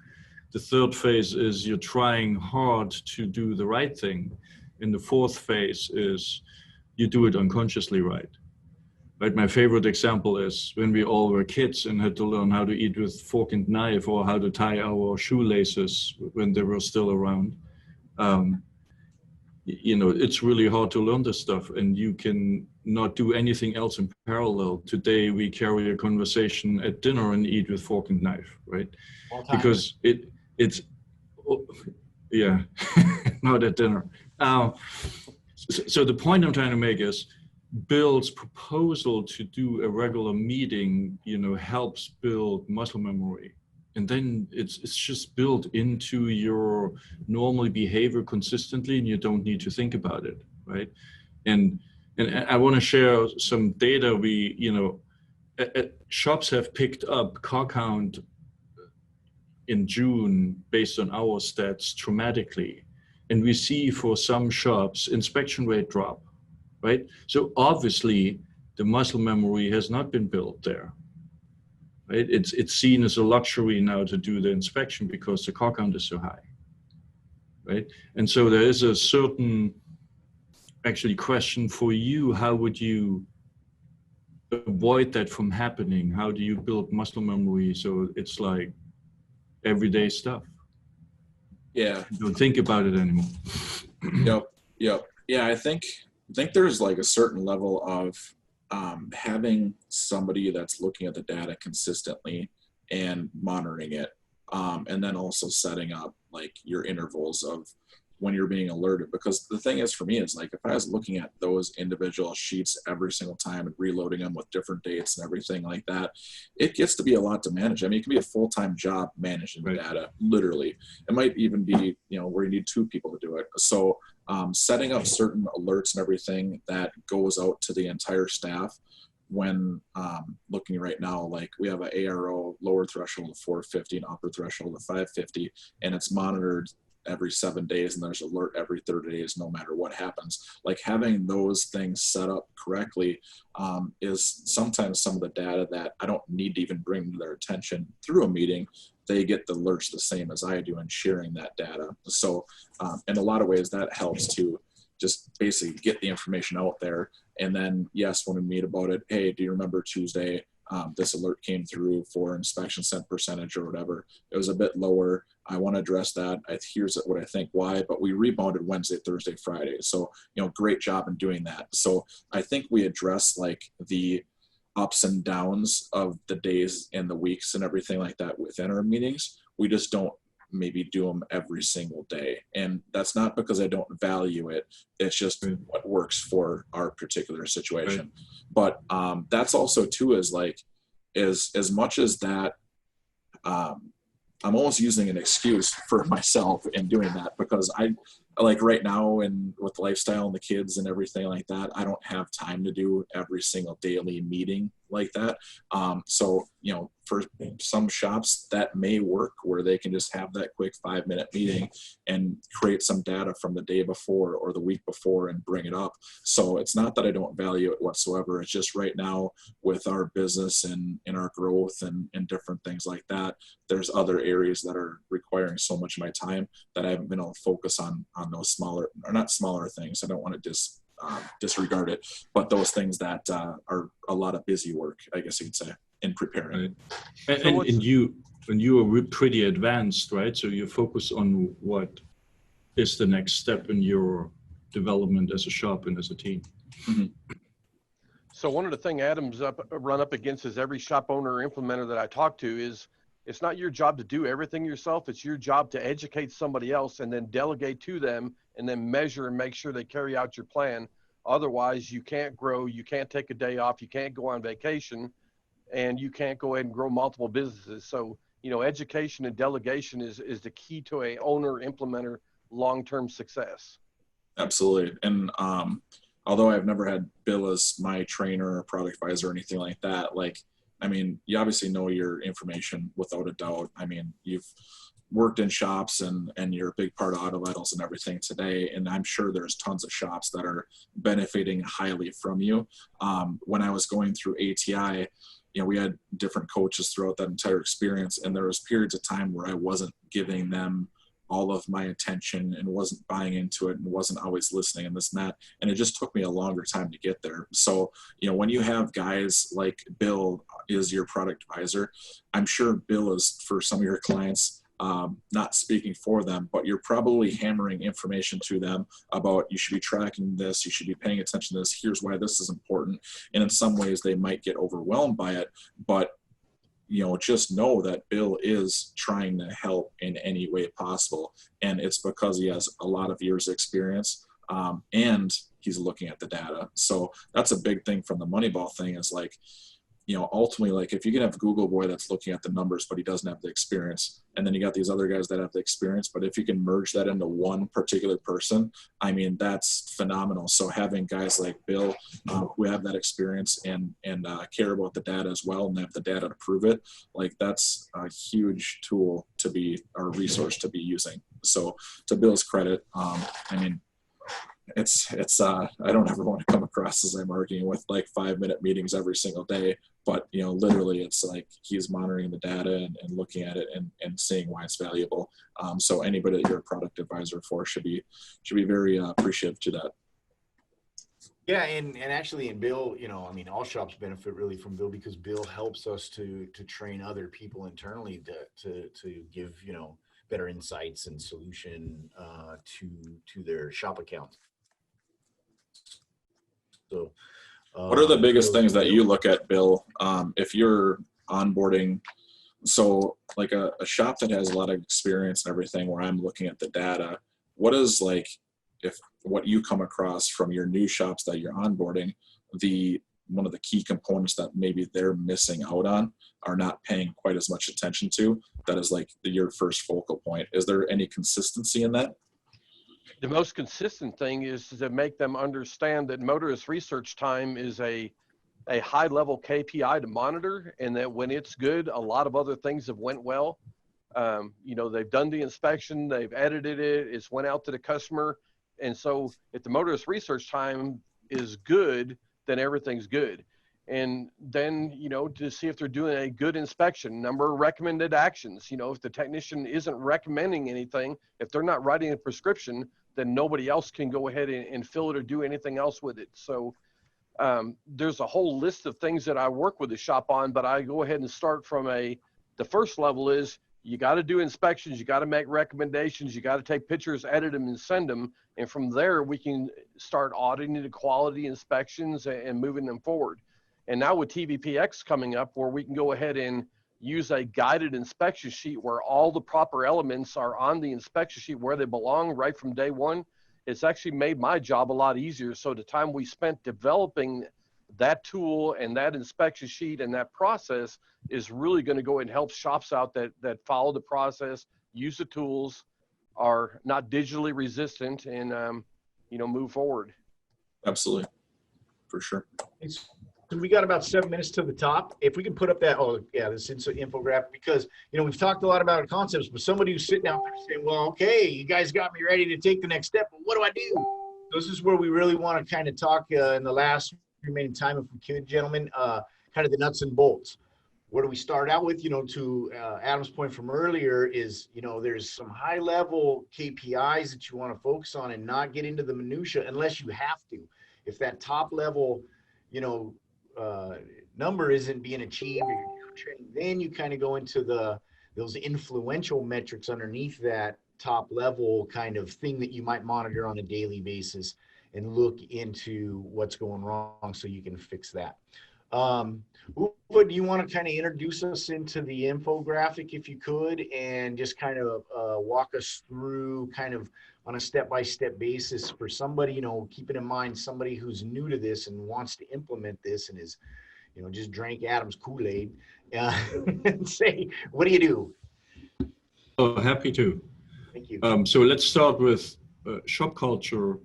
The third phase is you're trying hard to do the right thing. And the fourth phase is you do it unconsciously right. Right, my favorite example is when we all were kids and had to learn how to eat with fork and knife, or how to tie our shoelaces when they were still around. You know, it's really hard to learn this stuff, and you can not do anything else in parallel. Today we carry a conversation at dinner and eat with fork and knife, right? Because it's yeah, not at dinner. So the point I'm trying to make is, Bill's proposal to do a regular meeting, you know, helps build muscle memory, and then it's just built into your normal behavior consistently, and you don't need to think about it, right? And I want to share some data. We, you know, shops have picked up car count in June based on our stats dramatically, and we see for some shops inspection rate drop. Right? So obviously the muscle memory has not been built there. Right? It's seen as a luxury now to do the inspection because the car count is so high. Right? And so there is a certain actually question for you: how would you avoid that from happening? How do you build muscle memory so it's like everyday stuff? Yeah. You don't think about it anymore. Yep. Yeah, I think there's like a certain level of having somebody that's looking at the data consistently and monitoring it, and then also setting up like your intervals of when you're being alerted. Because the thing is, for me, is like, if I was looking at those individual sheets every single time and reloading them with different dates and everything like that, it gets to be a lot to manage. I mean, it can be a full-time job managing Right. data, literally. It might even be, you know, where you need 2 people to do it. So setting up certain alerts and everything that goes out to the entire staff. When looking right now, like we have an ARO lower threshold of 450 and upper threshold of 550, and it's monitored every 7 days, and there's alert every 30 days, no matter what happens. Like having those things set up correctly is sometimes some of the data that I don't need to even bring to their attention through a meeting. They get the alerts the same as I do in sharing that data. So in a lot of ways that helps to just basically get the information out there. And then, yes, when we meet about it, hey, do you remember Tuesday, this alert came through for inspection sent percentage or whatever. It was a bit lower. I want to address that. Here's what I think why, but we rebounded Wednesday, Thursday, Friday. So, you know, great job in doing that. So I think we address like the ups and downs of the days and the weeks and everything like that within our meetings. We just don't maybe do them every single day. And that's not because I don't value it. It's just what works for our particular situation. Right. But that's also too, is like, as much as that, I'm almost using an excuse for myself in doing that, because I like right now, and with lifestyle and the kids and everything like that, I don't have time to do every single daily meeting like that. So, you know, for some shops that may work where they can just have that quick 5-minute meeting and create some data from the day before or the week before and bring it up. So it's not that I don't value it whatsoever. It's just right now with our business and our growth and different things like that, there's other areas that are requiring so much of my time that I haven't been able to focus on those smaller, or not smaller things. I don't want to disregard it, but those things that are a lot of busy work, I guess you could say, in preparing. Right. And you, when you are pretty advanced, right? So you focus on what is the next step in your development as a shop and as a team. So one of the things Adam's run up against is every shop owner or implementer that I talk to is it's not your job to do everything yourself. It's your job to educate somebody else and then delegate to them and then measure and make sure they carry out your plan. Otherwise, you can't grow, you can't take a day off, you can't go on vacation, and you can't go ahead and grow multiple businesses. So, you know, education and delegation is the key to a owner implementer long-term success. Absolutely. And although I've never had Bill as my trainer or product advisor or anything like that, like, I mean, you obviously know your information without a doubt. I mean, you've worked in shops and you're a big part of AutoVitals and everything today. And I'm sure there's tons of shops that are benefiting highly from you. When I was going through ATI, you know, we had different coaches throughout that entire experience. And there was periods of time where I wasn't giving them all of my attention and wasn't buying into it and wasn't always listening and this and that. And it just took me a longer time to get there. So, you know, when you have guys like Bill is your product advisor, I'm sure Bill is for some of your clients, not speaking for them, but you're probably hammering information to them about you should be tracking this, you should be paying attention to this, here's why this is important. And in some ways they might get overwhelmed by it, but you know, just know that Bill is trying to help in any way possible. And it's because he has a lot of years of experience and he's looking at the data. So that's a big thing from the Moneyball thing is like, you know, ultimately, like if you can have Google boy that's looking at the numbers, but he doesn't have the experience, and then you got these other guys that have the experience, but if you can merge that into one particular person, I mean, that's phenomenal. So having guys like Bill who have that experience and care about the data as well, and have the data to prove it, like that's a huge tool to be, or resource to be using. So to Bill's credit, I mean, it's I don't ever want to come across as I'm arguing with like 5-minute meetings every single day, but you know, literally it's like he's monitoring the data and looking at it and seeing why it's valuable. So anybody that you're a product advisor for should be very appreciative to that. Yeah, and actually, and Bill, you know, I mean, all shops benefit really from Bill because Bill helps us to train other people internally to give, you know, better insights and solution to their shop accounts. So, what are the biggest things that you look at, Bill, if you're onboarding? So like a shop that has a lot of experience and everything, where I'm looking at the data, what is like, if what you come across from your new shops that you're onboarding, one of the key components that maybe they're missing out on, are not paying quite as much attention to, that is like your first focal point? Is there any consistency in that? The most consistent thing is to make them understand that motorist research time is a high level KPI to monitor, and that when it's good, a lot of other things have went well. You know, they've done the inspection, they've edited it, it's went out to the customer. And so if the motorist research time is good, then everything's good. And then, you know, to see if they're doing a good inspection, number of recommended actions. You know, if the technician isn't recommending anything, if they're not writing a prescription, then nobody else can go ahead and fill it or do anything else with it. So there's a whole list of things that I work with the shop on, but I go ahead and start from the first level is you got to do inspections, you got to make recommendations, you got to take pictures, edit them, and send them. And from there, we can start auditing the quality inspections and moving them forward. And now with TVPX coming up, where we can go ahead and use a guided inspection sheet where all the proper elements are on the inspection sheet where they belong right from day one, it's actually made my job a lot easier. So the time we spent developing that tool and that inspection sheet and that process is really going to go and help shops out that follow the process, use the tools, are not digitally resistant, and you know, move forward. Absolutely, for sure. So we got about 7 minutes to the top. If we can put up that, this infographic, because, you know, we've talked a lot about concepts, but somebody who's sitting out there saying, well, okay, you guys got me ready to take the next step, but what do I do? This is where we really want to kind of talk in the last remaining time, if we could, gentlemen, kind of the nuts and bolts. Where do we start out with? You know, to Adam's point from earlier is, you know, there's some high level KPIs that you want to focus on and not get into the minutia unless you have to. If that top level, you know, number isn't being achieved, then you kind of go into the those influential metrics underneath that top level kind of thing that you might monitor on a daily basis and look into what's going wrong so you can fix that. Uwe, do you want to kind of introduce us into the infographic if you could, and just kind of walk us through kind of on a step-by-step basis for somebody, you know, keeping in mind somebody who's new to this and wants to implement this and is, you know, just drank Adam's Kool-Aid, and say, what do you do? Oh, happy to. Thank you. So let's start with shop culture.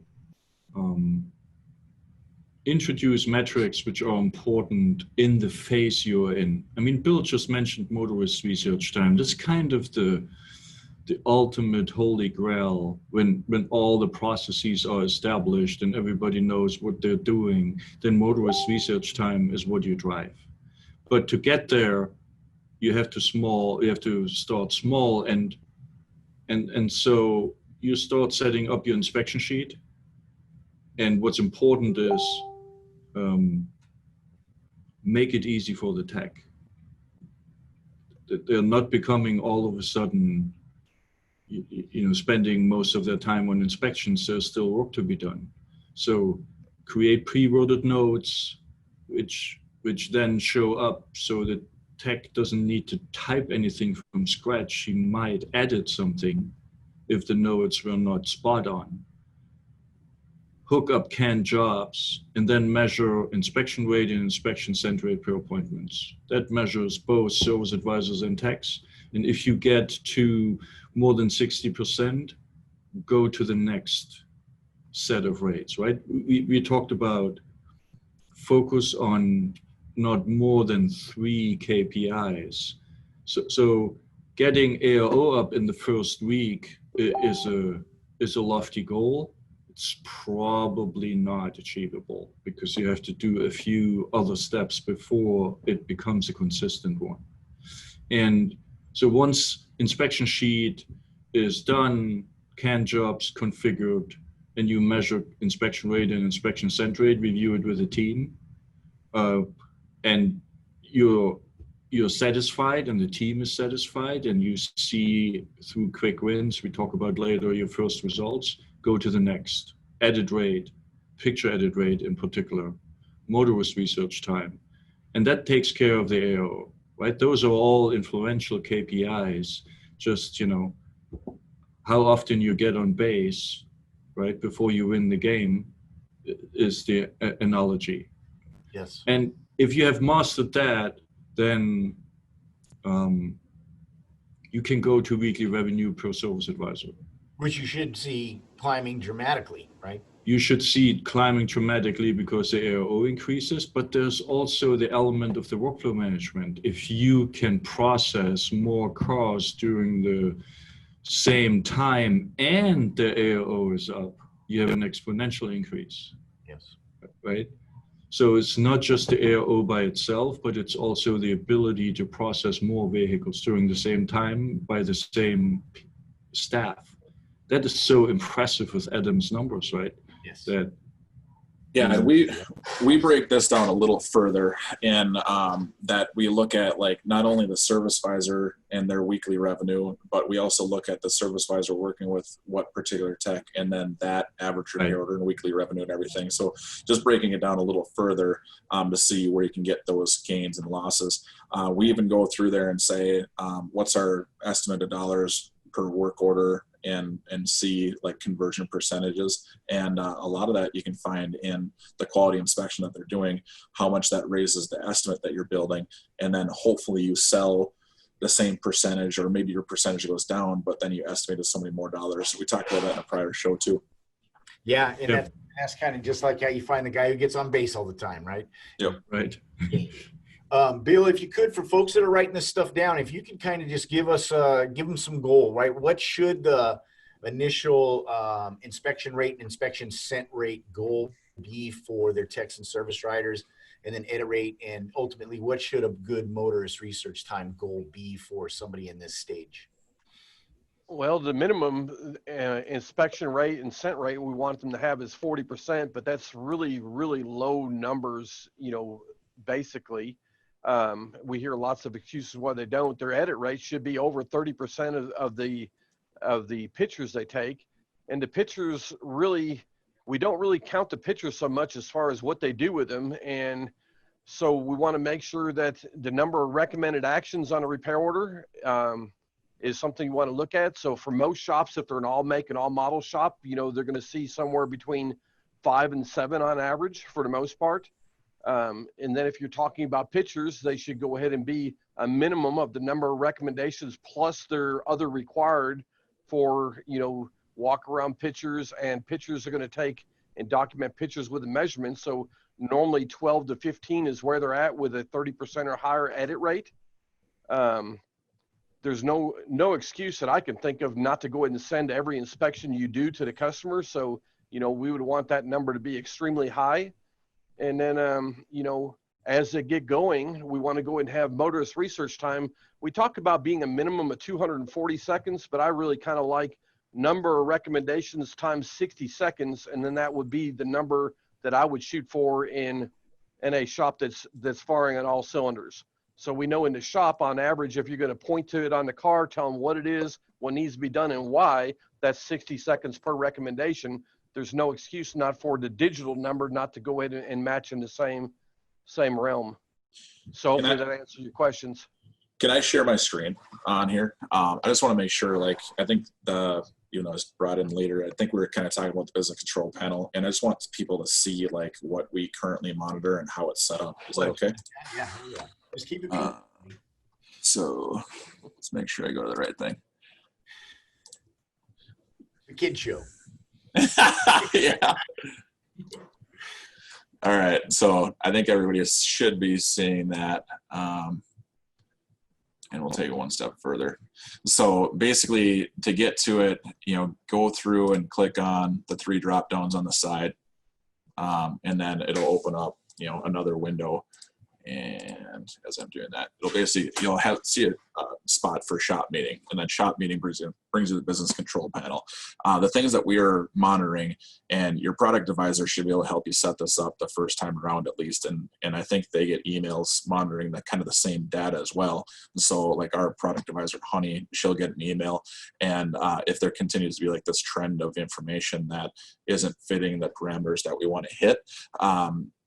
Introduce metrics which are important in the phase you're in. I mean, Bill just mentioned motorist research time. That's kind of the ultimate holy grail when all the processes are established and everybody knows what they're doing. Then motorist research time is what you drive. But to get there, you have to start small, and so you start setting up your inspection sheet. And what's important is make it easy for the tech. They're not becoming all of a sudden, you know, spending most of their time on inspections. There's still work to be done. So create pre-worded notes, which then show up so that tech doesn't need to type anything from scratch. She might edit something if the notes were not spot on. Hook up canned jobs, and then measure inspection rate and inspection send rate per appointments. That measures both service advisors and techs. And if you get to more than 60%, go to the next set of rates, right? We talked about focus on not more than 3 KPIs. So getting ARO up in the first week is a lofty goal. It's probably not achievable because you have to do a few other steps before it becomes a consistent one. And so once inspection sheet is done, canned jobs configured, and you measure inspection rate and inspection send rate, review it with a team, and you're satisfied and the team is satisfied, and you see through quick wins, we talk about later, your first results, go to the next. Edit rate, picture edit rate in particular, motorist research time. And that takes care of the AO, right? Those are all influential KPIs. Just, you know, how often you get on base, right, before you win the game is the analogy. Yes. And if you have mastered that, then you can go to weekly revenue per service advisor. Which you should see climbing dramatically, right? You should see it climbing dramatically because the ARO increases, but there's also the element of the workflow management. If you can process more cars during the same time and the ARO is up, you have an exponential increase. Yes. Right? So it's not just the ARO by itself, but it's also the ability to process more vehicles during the same time by the same staff. That is so impressive with Adam's numbers, right? Yes. Yeah, we break this down a little further in that we look at like not only the service visor and their weekly revenue, but we also look at the service visor working with what particular tech, and then that average repair order and weekly revenue and everything. So just breaking it down a little further to see where you can get those gains and losses. We even go through there and say, what's our estimated dollars per work order, and see like conversion percentages. And a lot of that you can find in the quality inspection that they're doing, how much that raises the estimate that you're building. And then hopefully you sell the same percentage, or maybe your percentage goes down, but then you estimated so many more dollars. We talked about that in a prior show too. Yeah. And that's kind of just like how you find the guy who gets on base all the time, right? Yep. Right. Bill, if you could, for folks that are writing this stuff down, if you could kind of just give them some goal, right? What should the initial inspection rate and inspection sent rate goal be for their techs and service riders, and then edit rate, and ultimately what should a good motorist research time goal be for somebody in this stage? Well, the minimum inspection rate and sent rate we want them to have is 40%, but that's really, really low numbers, you know, basically. We hear lots of excuses why they don't. Their edit rate should be over 30% of the pictures they take. And the pictures really, we don't really count the pictures so much as far as what they do with them. And so we want to make sure that the number of recommended actions on a repair order is something you want to look at. So for most shops, if they're an all make and all model shop, you know, they're going to see somewhere between 5 and 7 on average for the most part. And then if you're talking about pictures, they should go ahead and be a minimum of the number of recommendations plus their other required for, you know, walk around pictures, and pictures are going to take and document pictures with a measurement. So normally 12 to 15 is where they're at with a 30% or higher edit rate. There's no excuse that I can think of not to go ahead and send every inspection you do to the customer. So, you know, we would want that number to be extremely high. And then, you know, as they get going, we want to go and have motorist research time. We talk about being a minimum of 240 seconds, but I really kind of like number of recommendations times 60 seconds. And then that would be the number that I would shoot for in a shop that's firing on all cylinders. So we know in the shop, on average, if you're going to point to it on the car, tell them what it is, what needs to be done, and why, that's 60 seconds per recommendation. There's no excuse not for the digital number not to go ahead and match in the same realm. So hopefully that answers your questions. Can I share my screen on here? I just want to make sure, like, I think it's brought in later. I think we were kind of talking about the business control panel, and I just want people to see like what we currently monitor and how it's set up. Is that okay? Yeah. Just keep it. So let's make sure I go to the right thing. The kid show. Yeah. All right. So I think everybody should be seeing that. And we'll take it one step further. So basically, to get to it, go through and click on the 3 drop downs on the side, and then it'll open up, another window. And as I'm doing that, it'll basically, you'll see a spot for shop meeting, and then shop meeting brings you the business control panel. The things that we are monitoring, and your product advisor should be able to help you set this up the first time around at least. And I think they get emails monitoring the kind of the same data as well. So like our product advisor, Honey, she'll get an email. And if there continues to be like this trend of information that isn't fitting the parameters that we want to hit,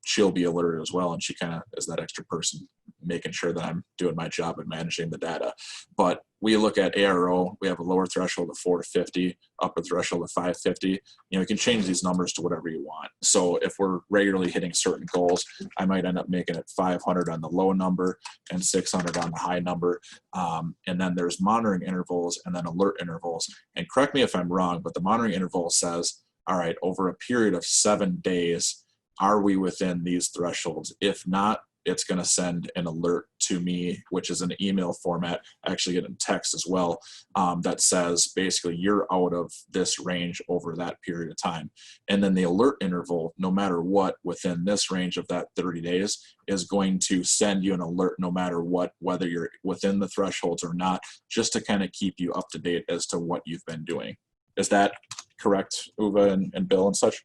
she'll be alerted as well, and she kind of is that extra person making sure that I'm doing my job and managing the data. But we look at ARO, we have a lower threshold of 450, upper threshold of 550. You can change these numbers to whatever you want. So if we're regularly hitting certain goals, I might end up making it 500 on the low number and 600 on the high number. And then there's monitoring intervals and then alert intervals. And correct me if I'm wrong, but the monitoring interval says, all right, over a period of 7 days, are we within these thresholds? If not, it's going to send an alert to me, which is an email format. I actually get in text as well, that says basically you're out of this range over that period of time. And then the alert interval, no matter what, within this range of that 30 days is going to send you an alert no matter what, whether you're within the thresholds or not, just to kind of keep you up to date as to what you've been doing. Is that correct, Uwe and Bill and such?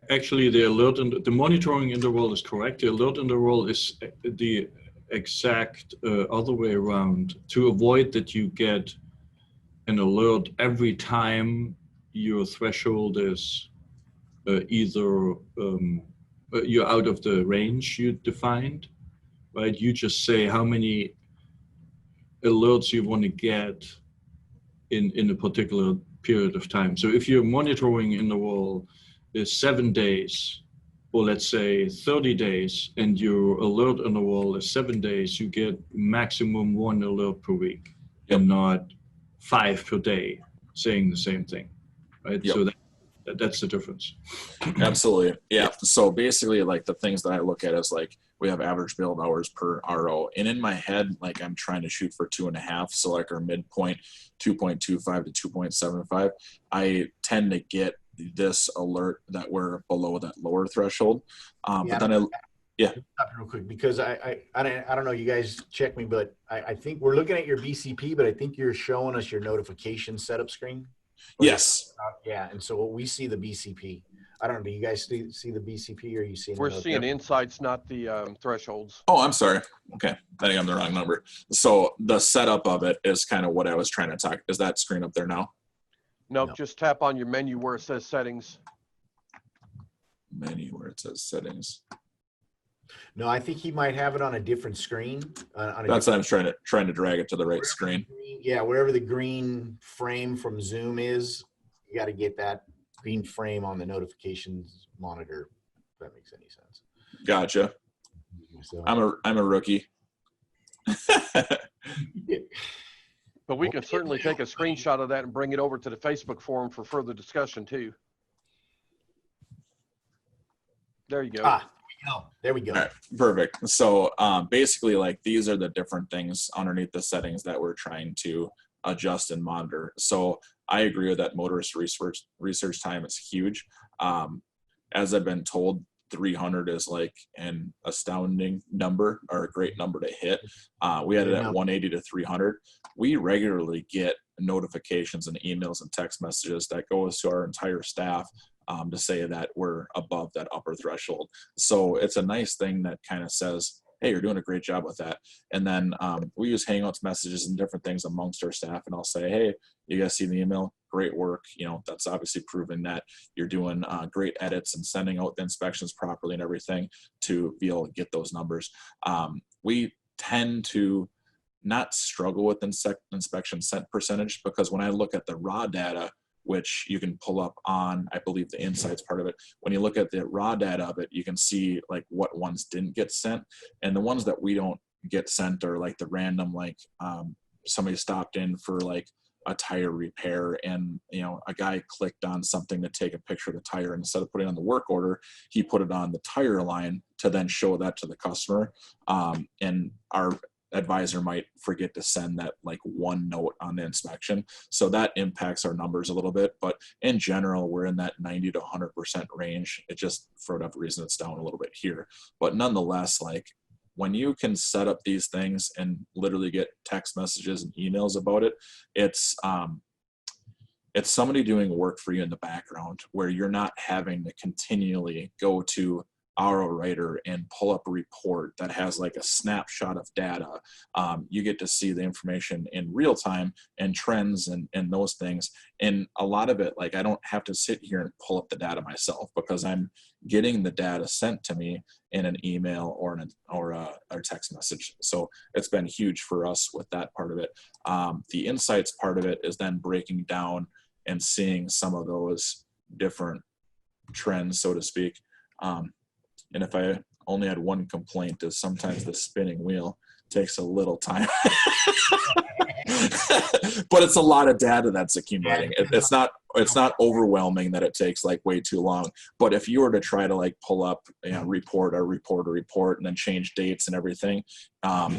Actually, the alert and the monitoring interval is correct. The alert interval is the exact other way around, to avoid that you get an alert every time your threshold is either you're out of the range you defined, right? You just say how many alerts you want to get in a particular period of time. So if your monitoring interval is 7 days, or let's say 30 days, and your alert interval is 7 days, you get maximum 1 alert per week, and not 5 per day saying the same thing, right? Yep. So that's the difference. Absolutely. Yeah. So basically, like the things that I look at is like we have average build hours per RO, and in my head, like I'm trying to shoot for 2.5. So like our midpoint 2.25 to 2.75. I tend to get this alert that we're below that lower threshold. But then Stop real quick, because I don't know, you guys check me, but I think we're looking at your BCP, but I think you're showing us your notification setup screen. Yes. Yeah, and so we see the BCP. I don't know. Do you guys see the BCP, or are you seeing? We're seeing insights, not the thresholds. Oh, I'm sorry. Okay, I think I'm the wrong number. So the setup of it is kind of what I was trying to talk. Is that screen up there now? Nope, No. just tap on your menu where it says settings. Menu where it says settings. No, I think he might have it on a different screen. That's what I was trying to drag it to the right screen. Yeah, wherever the green frame from Zoom is, you got to get that green frame on the notifications monitor. If that makes any sense. Gotcha. So, I'm a rookie. But we can certainly take a screenshot of that and bring it over to the Facebook forum for further discussion too. There you go. There we go. All right, perfect. So basically, like, these are the different things underneath the settings that we're trying to adjust and monitor. So I agree with that. Motorist research time is huge. As I've been told, 300 is like an astounding number, or a great number to hit. We had it at 180 to 300. We regularly get notifications and emails and text messages that goes to our entire staff to say that we're above that upper threshold. So it's a nice thing that kind of says, hey, you're doing a great job with that. And then we use Hangouts messages and different things amongst our staff, and I'll say, hey, you guys see the email? Great work. You know, that's obviously proving that you're doing great edits and sending out the inspections properly and everything to be able to get those numbers. We tend to not struggle with inspection sent percentage, because when I look at the raw data, which you can pull up on, I believe, the insights part of it. When you look at the raw data of it, you can see like what ones didn't get sent, and the ones that we don't get sent are like the random, like somebody stopped in for like a tire repair, and you know, a guy clicked on something to take a picture of the tire, and instead of putting it on the work order, he put it on the tire line to then show that to the customer. And our advisor might forget to send that like one note on the inspection. So that impacts our numbers a little bit, but in general, we're in that 90 to 100% range. It just, for whatever reason, it's down a little bit here, but nonetheless, like, when you can set up these things and literally get text messages and emails about it, it's somebody doing work for you in the background, where you're not having to continually go to AutoWriter and pull up a report that has like a snapshot of data. You get to see the information in real time and trends and those things. And a lot of it, like, I don't have to sit here and pull up the data myself, because I'm getting the data sent to me in an email or a text message. So it's been huge for us with that part of it. The insights part of it is then breaking down and seeing some of those different trends, so to speak. And if I only had one complaint, is sometimes the spinning wheel takes a little time. But it's a lot of data that's accumulating. It's not overwhelming that it takes like way too long. But if you were to try to like pull up, you know, report and then change dates and everything,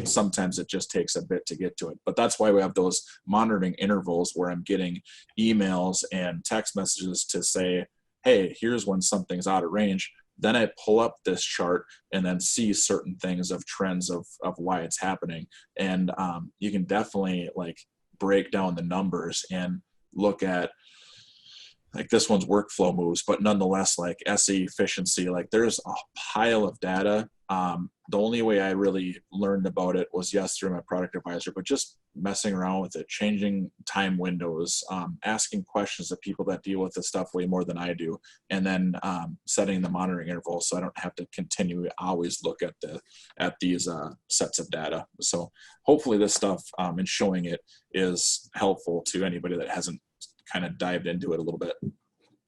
sometimes it just takes a bit to get to it. But that's why we have those monitoring intervals where I'm getting emails and text messages to say, hey, here's when something's out of range. Then I pull up this chart and then see certain things of trends of why it's happening. And you can definitely like break down the numbers and look at, like, this one's workflow moves, but nonetheless, like SE efficiency, like there's a pile of data. The only way I really learned about it was, yes, through my product advisor, but just messing around with it, changing time windows, asking questions to people that deal with this stuff way more than I do, and then setting the monitoring intervals so I don't have to continually always look at these sets of data. So hopefully this stuff and showing it is helpful to anybody that hasn't kind of dived into it a little bit.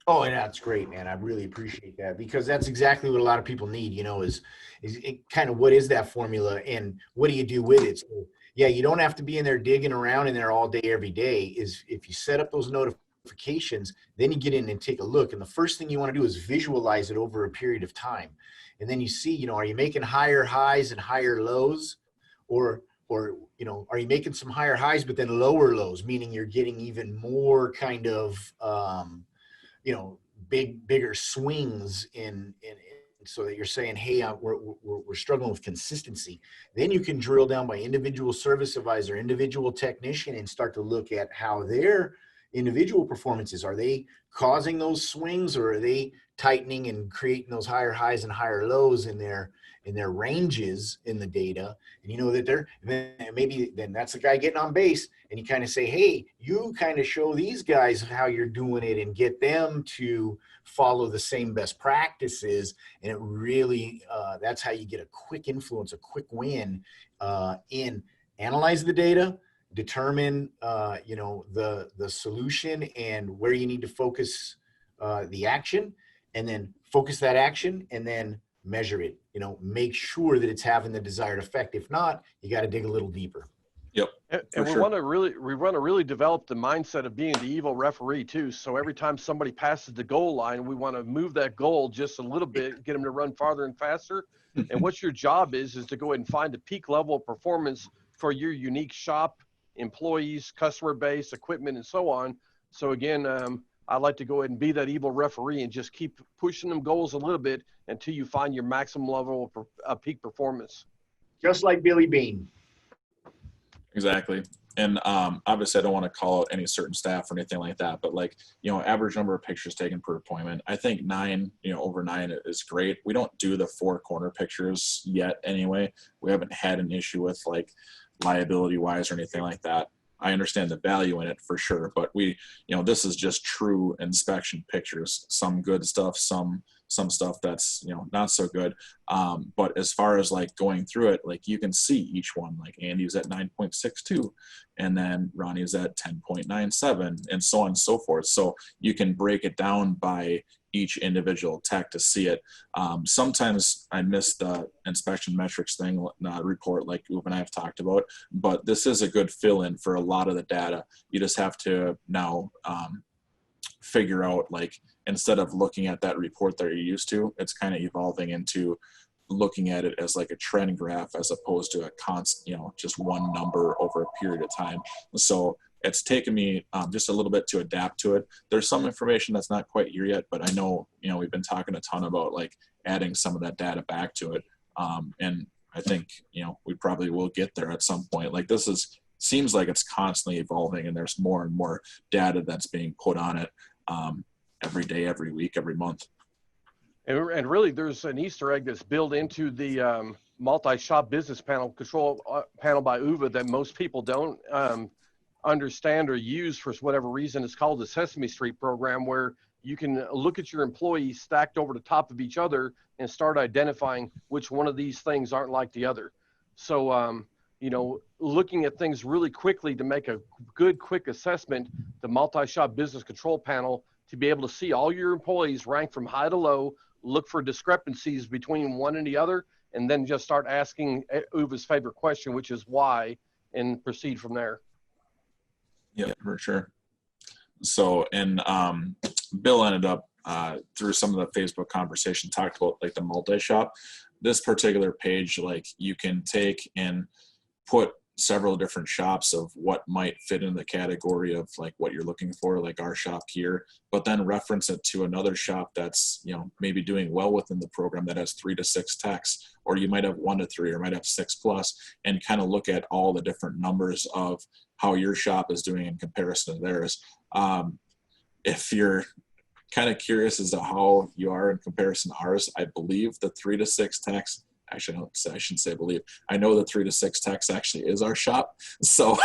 Oh, and that's great, man. I really appreciate that, because that's exactly what a lot of people need, you know, is it kind of, what is that formula and what do you do with it? So, yeah, you don't have to be in there digging around in there all day, every day. Is if you set up those notifications, then you get in and take a look. And the first thing you want to do is visualize it over a period of time. And then you see, you know, are you making higher highs and higher lows, or, you know, are you making some higher highs, but then lower lows, meaning you're getting even more kind of, you know, bigger swings in so that you're saying, hey, we're struggling with consistency. Then you can drill down by individual service advisor, individual technician, and start to look at how they're individual performances. Are they causing those swings, or are they tightening and creating those higher highs and higher lows in their ranges in the data? And you know that then that's the guy getting on base, and you kind of say, hey, you kind of show these guys how you're doing it and get them to follow the same best practices. And it really, that's how you get a quick influence, a quick win in analyze the data, determine, the solution and where you need to focus the action, and then focus that action and then measure it, make sure that it's having the desired effect. If not, you got to dig a little deeper. Yep. And we want to really develop the mindset of being the evil referee too. So every time somebody passes the goal line, we want to move that goal just a little bit, get them to run farther and faster. And what your job is to go ahead and find the peak level of performance for your unique shop, employees, customer base, equipment, and so on. So again, I like to go ahead and be that evil referee and just keep pushing them goals a little bit until you find your maximum level of peak performance. Just like Billy Beane. Exactly. And obviously I don't want to call out any certain staff or anything like that, but average number of pictures taken per appointment. I think 9, over 9 is great. We don't do the 4 corner pictures yet anyway. We haven't had an issue with liability wise or anything like that. I understand the value in it for sure, but this is just true inspection pictures, some good stuff, some stuff that's, not so good. But as far as going through it, you can see each one, Andy's at 9.62 and then Ronnie's at 10.97 and so on and so forth. So you can break it down by each individual tech to see it. Sometimes I miss the inspection metrics thing report like Uwe and I have talked about, but this is a good fill-in for a lot of the data. You just have to now figure out, instead of looking at that report that you're used to, it's kind of evolving into looking at it as a trend graph as opposed to a constant, just one number over a period of time. So it's taken me just a little bit to adapt to it. There's some information that's not quite here yet, but I know, we've been talking a ton about adding some of that data back to it. And I think, we probably will get there at some point. Seems like it's constantly evolving and there's more and more data that's being put on it every day, every week, every month. And really there's an Easter egg that's built into the multi-shop business panel control panel by Uwe that most people don't understand or use for whatever reason. It's called the Sesame Street program, where you can look at your employees stacked over the top of each other and start identifying which one of these things aren't like the other. So, looking at things really quickly to make a good, quick assessment, the multi-shop business control panel, to be able to see all your employees rank from high to low, look for discrepancies between one and the other, and then just start asking Uwe's favorite question, which is why, and proceed from there. Yeah, for sure. So, and Bill ended up through some of the Facebook conversation talked about the multi-shop. This particular page, you can take and put several different shops of what might fit in the category of what you're looking for, our shop here, but then reference it to another shop that's, maybe doing well within the program that has 3 to 6 techs, or you might have 1 to 3 or might have 6+, and kind of look at all the different numbers of how your shop is doing in comparison to theirs. If you're kind of curious as to how you are in comparison to ours, I believe the 3 to 6 techs, actually, I shouldn't say believe. I know the 3 to 6 techs actually is our shop. So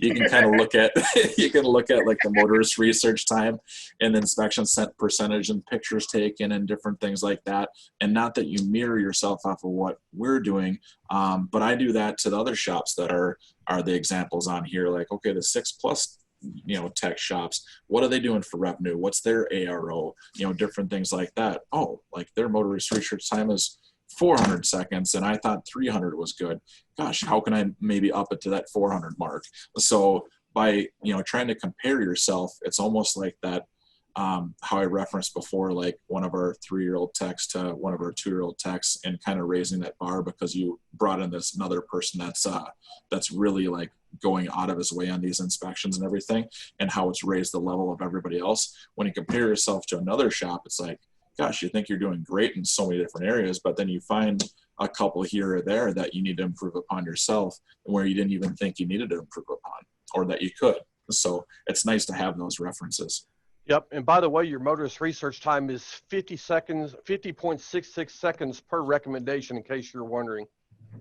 you can kind of look at, the motorist research time and inspection percentage and pictures taken and different things like that. And not that you mirror yourself off of what we're doing, but I do that to the other shops that are the examples on here. Okay, the 6+ tech shops, what are they doing for revenue? What's their ARO? Different things like that. Oh, their motorist research time is 400 seconds and I thought 300 was good. Gosh, how can I maybe up it to that 400 mark? So by, trying to compare yourself, it's almost like that, how I referenced before, one of our 3-year-old techs to one of our 2-year-old techs, and kind of raising that bar because you brought in this another person that's really going out of his way on these inspections and everything, and how it's raised the level of everybody else. When you compare yourself to another shop, it's gosh, you think you're doing great in so many different areas, but then you find a couple here or there that you need to improve upon yourself, where you didn't even think you needed to improve upon, or that you could. So it's nice to have those references. Yep. And by the way, your motorist research time is 50.66 seconds per recommendation, in case you're wondering.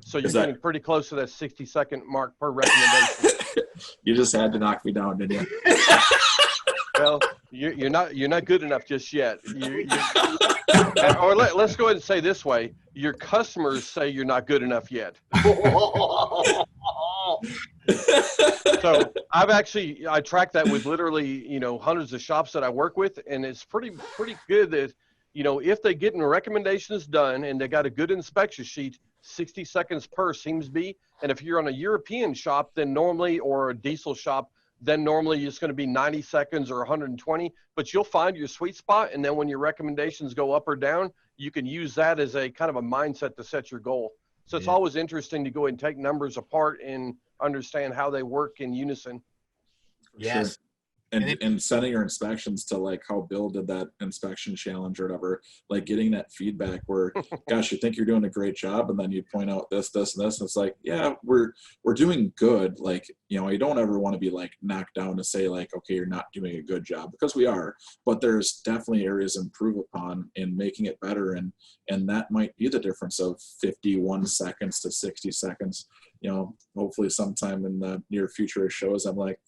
So you're getting pretty close to that 60-second mark per recommendation. You just had to knock me down, didn't you? Well, you're not good enough just yet. Or let's go ahead and say this way: your customers say you're not good enough yet. So I track that with literally, hundreds of shops that I work with, and it's pretty good that, if they get recommendations done and they got a good inspection sheet, 60 seconds per seems to be. And if you're on a European shop, then normally, or a diesel shop, then normally it's going to be 90 seconds or 120, but you'll find your sweet spot. And then when your recommendations go up or down, you can use that as a kind of a mindset to set your goal. So it's always interesting to go and take numbers apart and understand how they work in unison. Yes. Sure. And sending your inspections to like how Bill did that inspection challenge or whatever, like getting that feedback where, gosh, you think you're doing a great job, and then you point out this, and this, and it's like, yeah, we're doing good. Like, you don't ever want to be like knocked down to say like, okay, you're not doing a good job, because we are, but there's definitely areas to improve upon in making it better. And that might be the difference of 51 seconds to 60 seconds. Hopefully sometime in the near future it shows I'm like,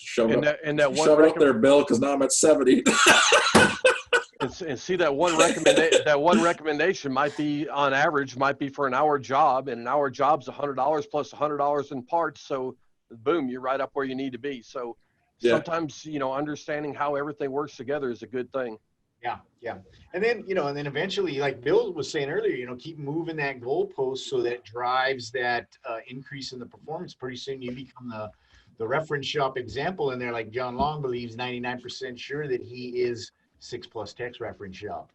shove it up there, Bill, because now I'm at 70. and see that one recommendation might be, on average, might be for an hour job, and an hour job's $100 plus $100 in parts. So boom, you're right up where you need to be. So sometimes, understanding how everything works together is a good thing. Yeah. And then, and then eventually, like Bill was saying earlier, keep moving that goalpost so that it drives that increase in the performance. Pretty soon you become the reference shop example in there. Like John Long believes 99% sure that he is 6+ Tech's reference shop.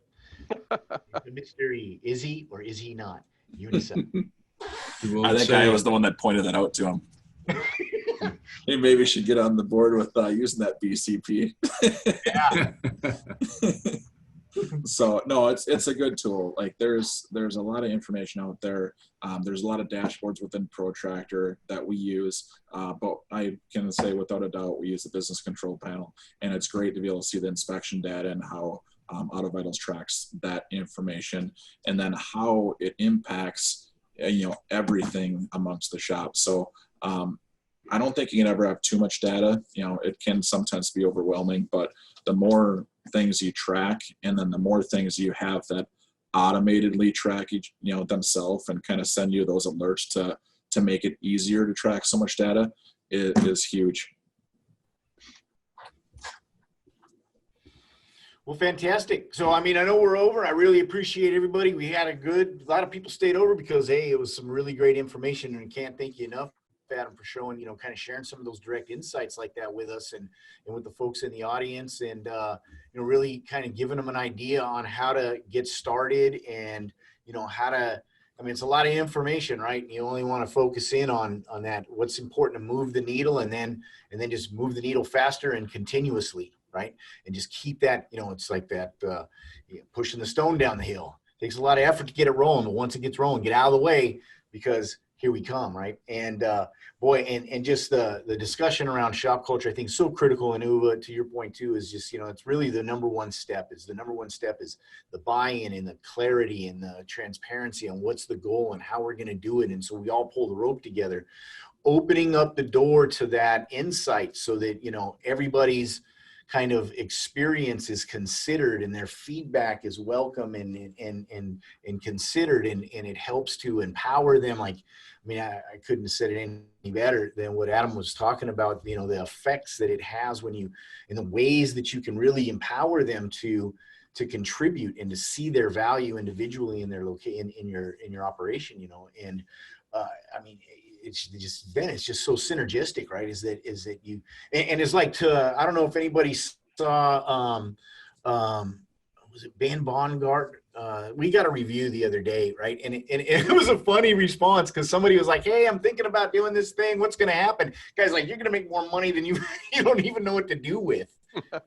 The mystery, is he or is he not? Unison. I think I was the one that pointed that out to him. He maybe should get on the board with using that BCP. Yeah. So no, it's a good tool. Like there's a lot of information out there. There's a lot of dashboards within Protractor that we use, but I can say without a doubt we use the business control panel, and it's great to be able to see the inspection data and how AutoVitals tracks that information, and then how it impacts everything amongst the shop. So I don't think you can ever have too much data. It can sometimes be overwhelming, but the more things you track, and then the more things you have that automatedly track each, themselves, and kind of send you those alerts to make it easier to track so much data, is huge. Well, fantastic. So, I know we're over. I really appreciate everybody. We had a lot of people stayed over because, hey, it was some really great information, and can't thank you enough, Adam, for showing, kind of sharing some of those direct insights like that with us and with the folks in the audience, and, really kind of giving them an idea on how to get started, and, how to, it's a lot of information, right? You only want to focus in on that, what's important to move the needle, and then just move the needle faster and continuously, right? And just keep that, it's like that, pushing the stone down the hill. It takes a lot of effort to get it rolling, but once it gets rolling, get out of the way, because here we come, right? And and just the discussion around shop culture, I think, is so critical. And Uwe, to your point too, is just, it's really the number one step. Is the buy-in and the clarity and the transparency on what's the goal and how we're going to do it. And so we all pull the rope together, opening up the door to that insight, so that everybody's kind of experience is considered, and their feedback is welcome and considered, and it helps to empower them. Like, I couldn't have said it any better than what Adam was talking about, the effects that it has when you, in the ways that you can really empower them to contribute and to see their value individually in their in your operation, and it's just so synergistic, right? Is that you, and it's like, I don't know if anybody saw, was it Van Bongard? We got a review the other day, right? And it was a funny response, because somebody was like, hey, I'm thinking about doing this thing. What's going to happen? Guy's like, you're going to make more money than you don't even know what to do with.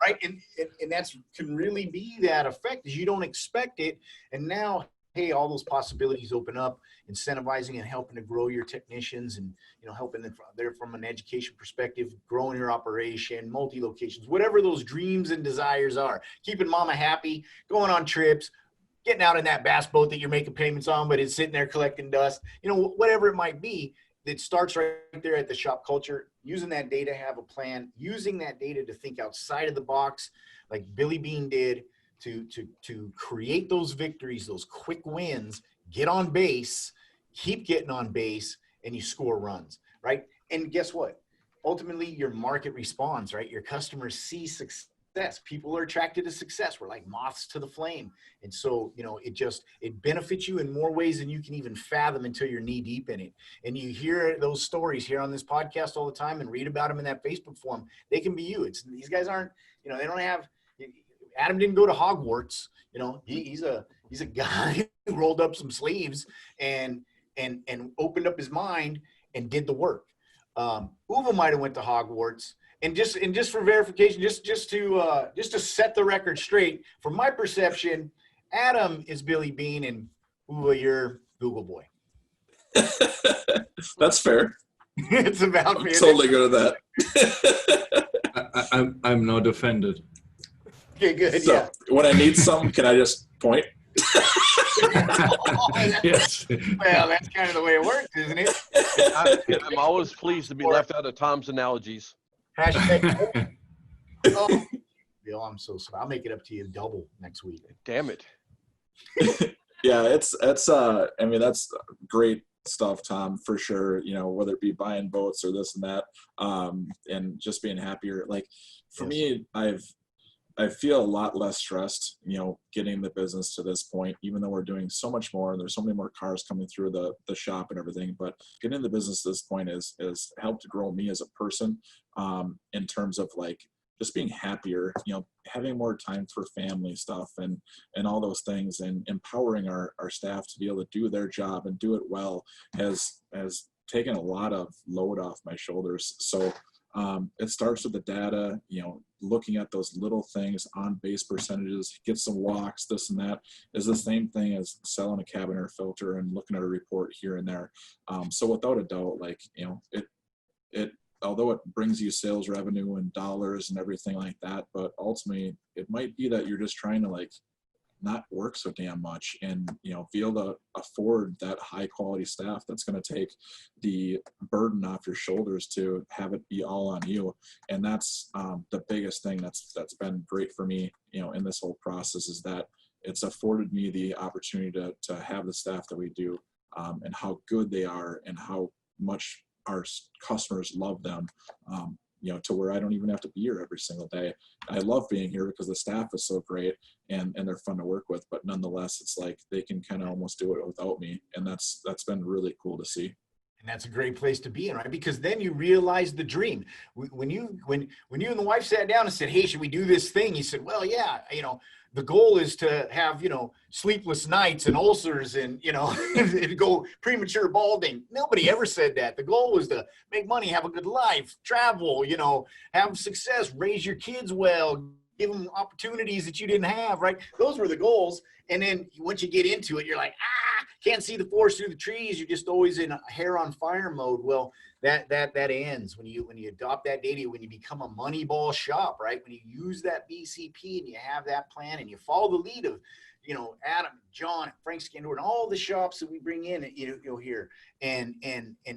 Right. And that's can really be that effect, is you don't expect it. And now, hey, all those possibilities open up, incentivizing and helping to grow your technicians, and helping them there from an education perspective, growing your operation, multi-locations, whatever those dreams and desires are, keeping mama happy, going on trips, getting out in that bass boat that you're making payments on, but it's sitting there collecting dust, whatever it might be. It starts right there at the shop culture, using that data, have a plan, using that data to think outside of the box, like Billy Beane did, to create those victories, those quick wins, get on base, keep getting on base, and you score runs, right? And guess what? Ultimately, your market responds, right? Your customers see success. People are attracted to success. We're like moths to the flame. And so, it benefits you in more ways than you can even fathom until you're knee deep in it. And you hear those stories here on this podcast all the time and read about them in that Facebook forum. They can be you. These guys aren't, they don't have, Adam didn't go to Hogwarts. He's a guy who rolled up some sleeves and opened up his mind and did the work. Uwe might have went to Hogwarts. And just for verification, just to set the record straight, from my perception, Adam is Billy Beane and Uwe, you're Google boy. That's fair. It's about me. Totally good at that. I'm not offended. Okay, good. So Yeah. when I need something, can I just point? Yes. Well, that's kind of the way it works, isn't it? I'm always pleased to be left out of Tom's analogies. Hashtag. Oh, Bill, I'm so sorry. I'll make it up to you double next week. Damn it. Yeah, it's I mean, that's great stuff, Tom, for sure. Whether it be buying boats or this and that, and just being happier. Like for me, I feel a lot less stressed, getting the business to this point, even though we're doing so much more and there's so many more cars coming through the shop and everything. But getting the business to this point is helped grow me as a person, in terms of like just being happier, having more time for family stuff and all those things, and empowering our staff to be able to do their job and do it well has taken a lot of load off my shoulders. So it starts with the data, looking at those little things, on base percentages, get some walks, this and that is the same thing as selling a cabin air filter and looking at a report here and there. So without a doubt, like, it although it brings you sales revenue and dollars and everything like that, but ultimately it might be that you're just trying to like not work so damn much and be able to afford that high quality staff that's going to take the burden off your shoulders to have it be all on you. And that's the biggest thing that's been great for me in this whole process, is that it's afforded me the opportunity to have the staff that we do, and how good they are and how much our customers love them, to where I don't even have to be here every single day. I love being here because the staff is so great and they're fun to work with, but nonetheless, it's like they can kind of almost do it without me. And that's been really cool to see. And that's a great place to be in, right? Because then you realize the dream. When you and the wife sat down and said, hey, should we do this thing? You said, well, yeah, the goal is to have, sleepless nights and ulcers and, and go premature balding. Nobody ever said that. The goal was to make money, have a good life, travel, have success, raise your kids well, give them opportunities that you didn't have, right? Those were the goals. And then once you get into it, you're like, can't see the forest through the trees. You're just always in a hair on fire mode. Well, that ends when you adopt that data, when you become a Moneyball shop, right? When you use that BCP and you have that plan and you follow the lead of, Adam, John, and Frank Scandor, and all the shops that we bring in, here and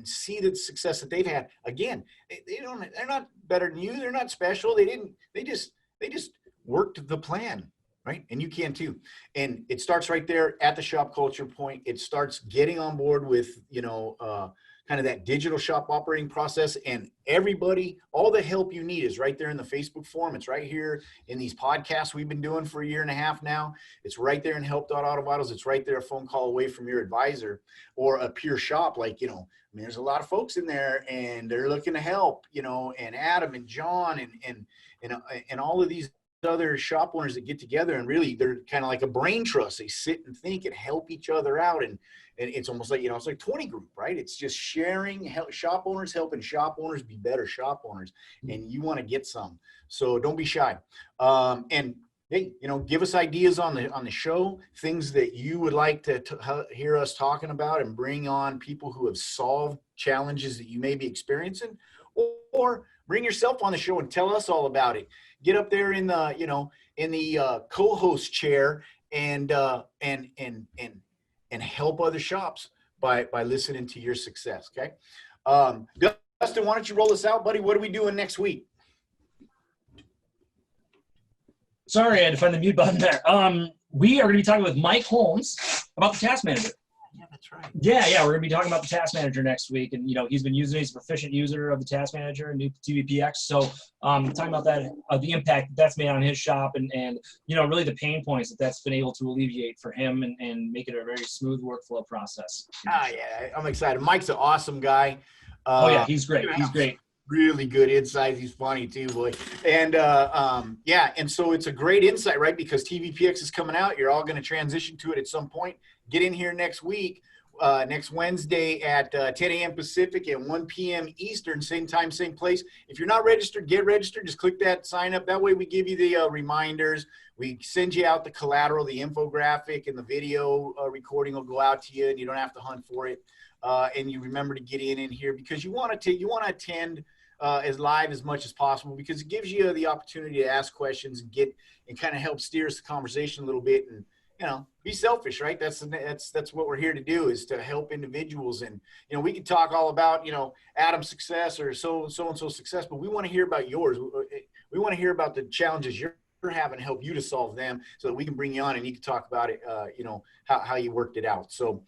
see the success that they've had. Again, they're not better than you. They're not special. They just worked the plan. Right. And you can too. And it starts right there at the shop culture point. It starts getting on board with, kind of that digital shop operating process, and everybody, all the help you need is right there in the Facebook forum. It's right here in these podcasts we've been doing for a year and a half now. It's right there in help.autovitals. It's right there a phone call away from your advisor or a peer shop. Like, there's a lot of folks in there and they're looking to help, and Adam and John and all of these other shop owners that get together, and really they're kind of like a brain trust. They sit and think and help each other out, and it's almost like it's like 20 group, right? It's just sharing, shop owners helping shop owners be better shop owners, and you want to get some, so don't be shy. And hey, give us ideas on the show, things that you would like to hear us talking about, and bring on people who have solved challenges that you may be experiencing, or bring yourself on the show and tell us all about it. Get up there in the co-host chair and help other shops by listening to your success. Okay. Dustin, why don't you roll us out, buddy? What are we doing next week? Sorry, I had to find the mute button there. We are going to be talking with Mike Holmes about the Task Manager. Yeah, that's right. Yeah, we're going to be talking about the Task Manager next week, and he's been using it. He's a proficient user of the Task Manager and new TVPX. So, talking about that, the impact that's made on his shop, and really the pain points that's been able to alleviate for him, and make it a very smooth workflow process. Yeah, I'm excited. Mike's an awesome guy. Yeah, he's great. He's great. Really good insights. He's funny too, boy. And and so it's a great insight, right? Because TVPX is coming out. You're all going to transition to it at some point. Get in here next week, next Wednesday at 10 a.m. Pacific and 1 p.m. Eastern, same time, same place. If you're not registered, get registered. Just click that sign up. That way we give you the reminders. We send you out the collateral, the infographic, and the video recording will go out to you, and you don't have to hunt for it. And you remember to get in here because you want to attend as live as much as possible, because it gives you the opportunity to ask questions and kind of help steer the conversation a little bit, and be selfish, right? That's what we're here to do, is to help individuals. And we can talk all about Adam's success or so and so success, but we want to hear about yours. We want to hear about the challenges you're having, to help you to solve them, so that we can bring you on and you can talk about it. How you worked it out. So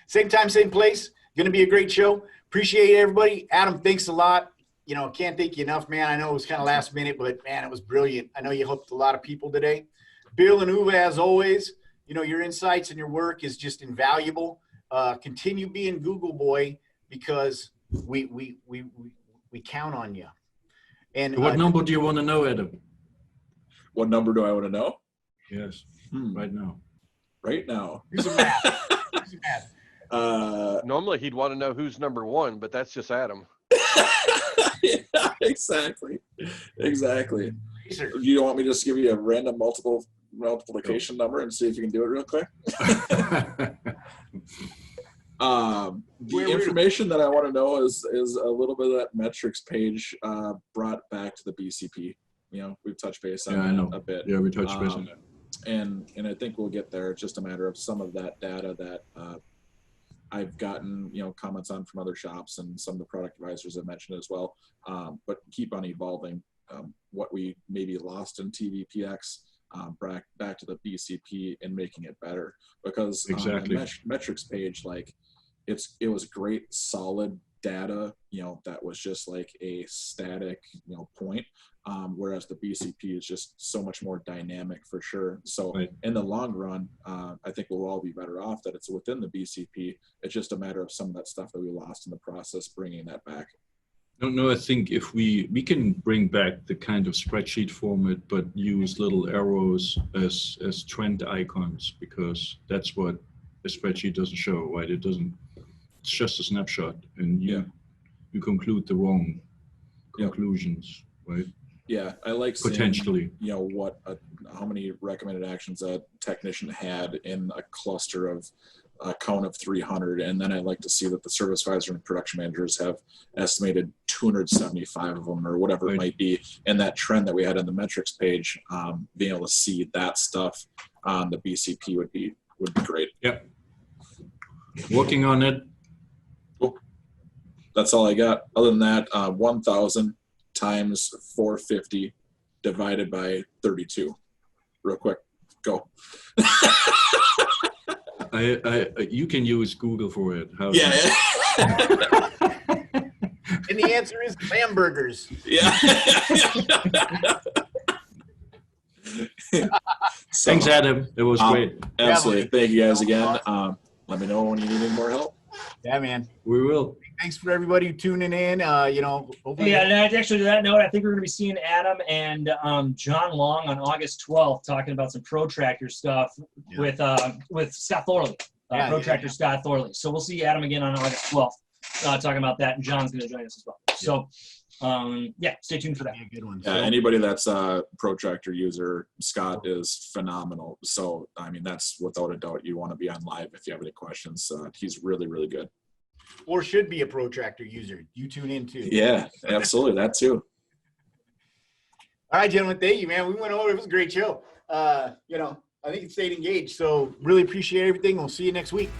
same time, same place. Going to be a great show. Appreciate everybody. Adam, thanks a lot. Can't thank you enough, man. I know it was kind of last minute, but man, it was brilliant. I know you helped a lot of people today. Bill and Uwe, as always, your insights and your work is just invaluable. Continue being Google boy, because we count on you. And what number do you want to know, Adam? What number do I want to know? Yes, right now. Right now. Do some math. Do some math. Normally he'd want to know who's number one, but that's just Adam. Yeah, exactly. You don't want me to just give you a random multiplication number and see if you can do it real quick? The information that I want to know is a little bit of that metrics page brought back to the BCP. We've touched base on that a bit. Yeah, we touched base on that. And I think we'll get there. It's just a matter of some of that data that I've gotten, comments on from other shops, and some of the product advisors have mentioned as well. But keep on evolving what we maybe lost in TVPX back to the BCP and making it better. Because exactly. The metrics page, it was great, solid data, that was just like a static, point. Whereas the BCP is just so much more dynamic, for sure. So right. In the long run, I think we'll all be better off that it's within the BCP. It's just a matter of some of that stuff that we lost in the process, bringing that back. No, I think if we can bring back the kind of spreadsheet format, but use little arrows as trend icons, because that's what a spreadsheet doesn't show, right? It's just a snapshot, and you conclude the wrong conclusions, right? Yeah, I like potentially seeing, how many recommended actions a technician had in a cluster of a count of 300, and then I like to see that the service advisor and production managers have estimated 275 of them, or whatever it might be. And that trend that we had on the metrics page, being able to see that stuff on the BCP would be great. Yep. Working on it. Cool. That's all I got. Other than that, 1,000 times 450 divided by 32. Real quick, go. You can use Google for it. Yeah. And the answer is hamburgers. Yeah. Thanks, Adam. It was great. Absolutely. Thank you guys again. Let me know when you need any more help. Yeah, man. We will. Thanks for everybody tuning in. Hopefully actually, to that note, I think we're going to be seeing Adam and John Long on August 12th talking about some protractor stuff with Scott Thorley, Protractor Scott Thorley. So we'll see Adam again on August 12th. talking about that, and John's going to join us as well. So, yeah, stay tuned for that. Yeah, good one. Yeah, anybody that's a protractor user, Scott is phenomenal. So, I mean, that's without a doubt. You want to be on live if you have any questions. He's really, really good. Or should be a protractor user. You tune in too. Yeah, absolutely. That too. All right, gentlemen. Thank you, man. We went over. It was a great show. I think it stayed engaged. So really appreciate everything. We'll see you next week.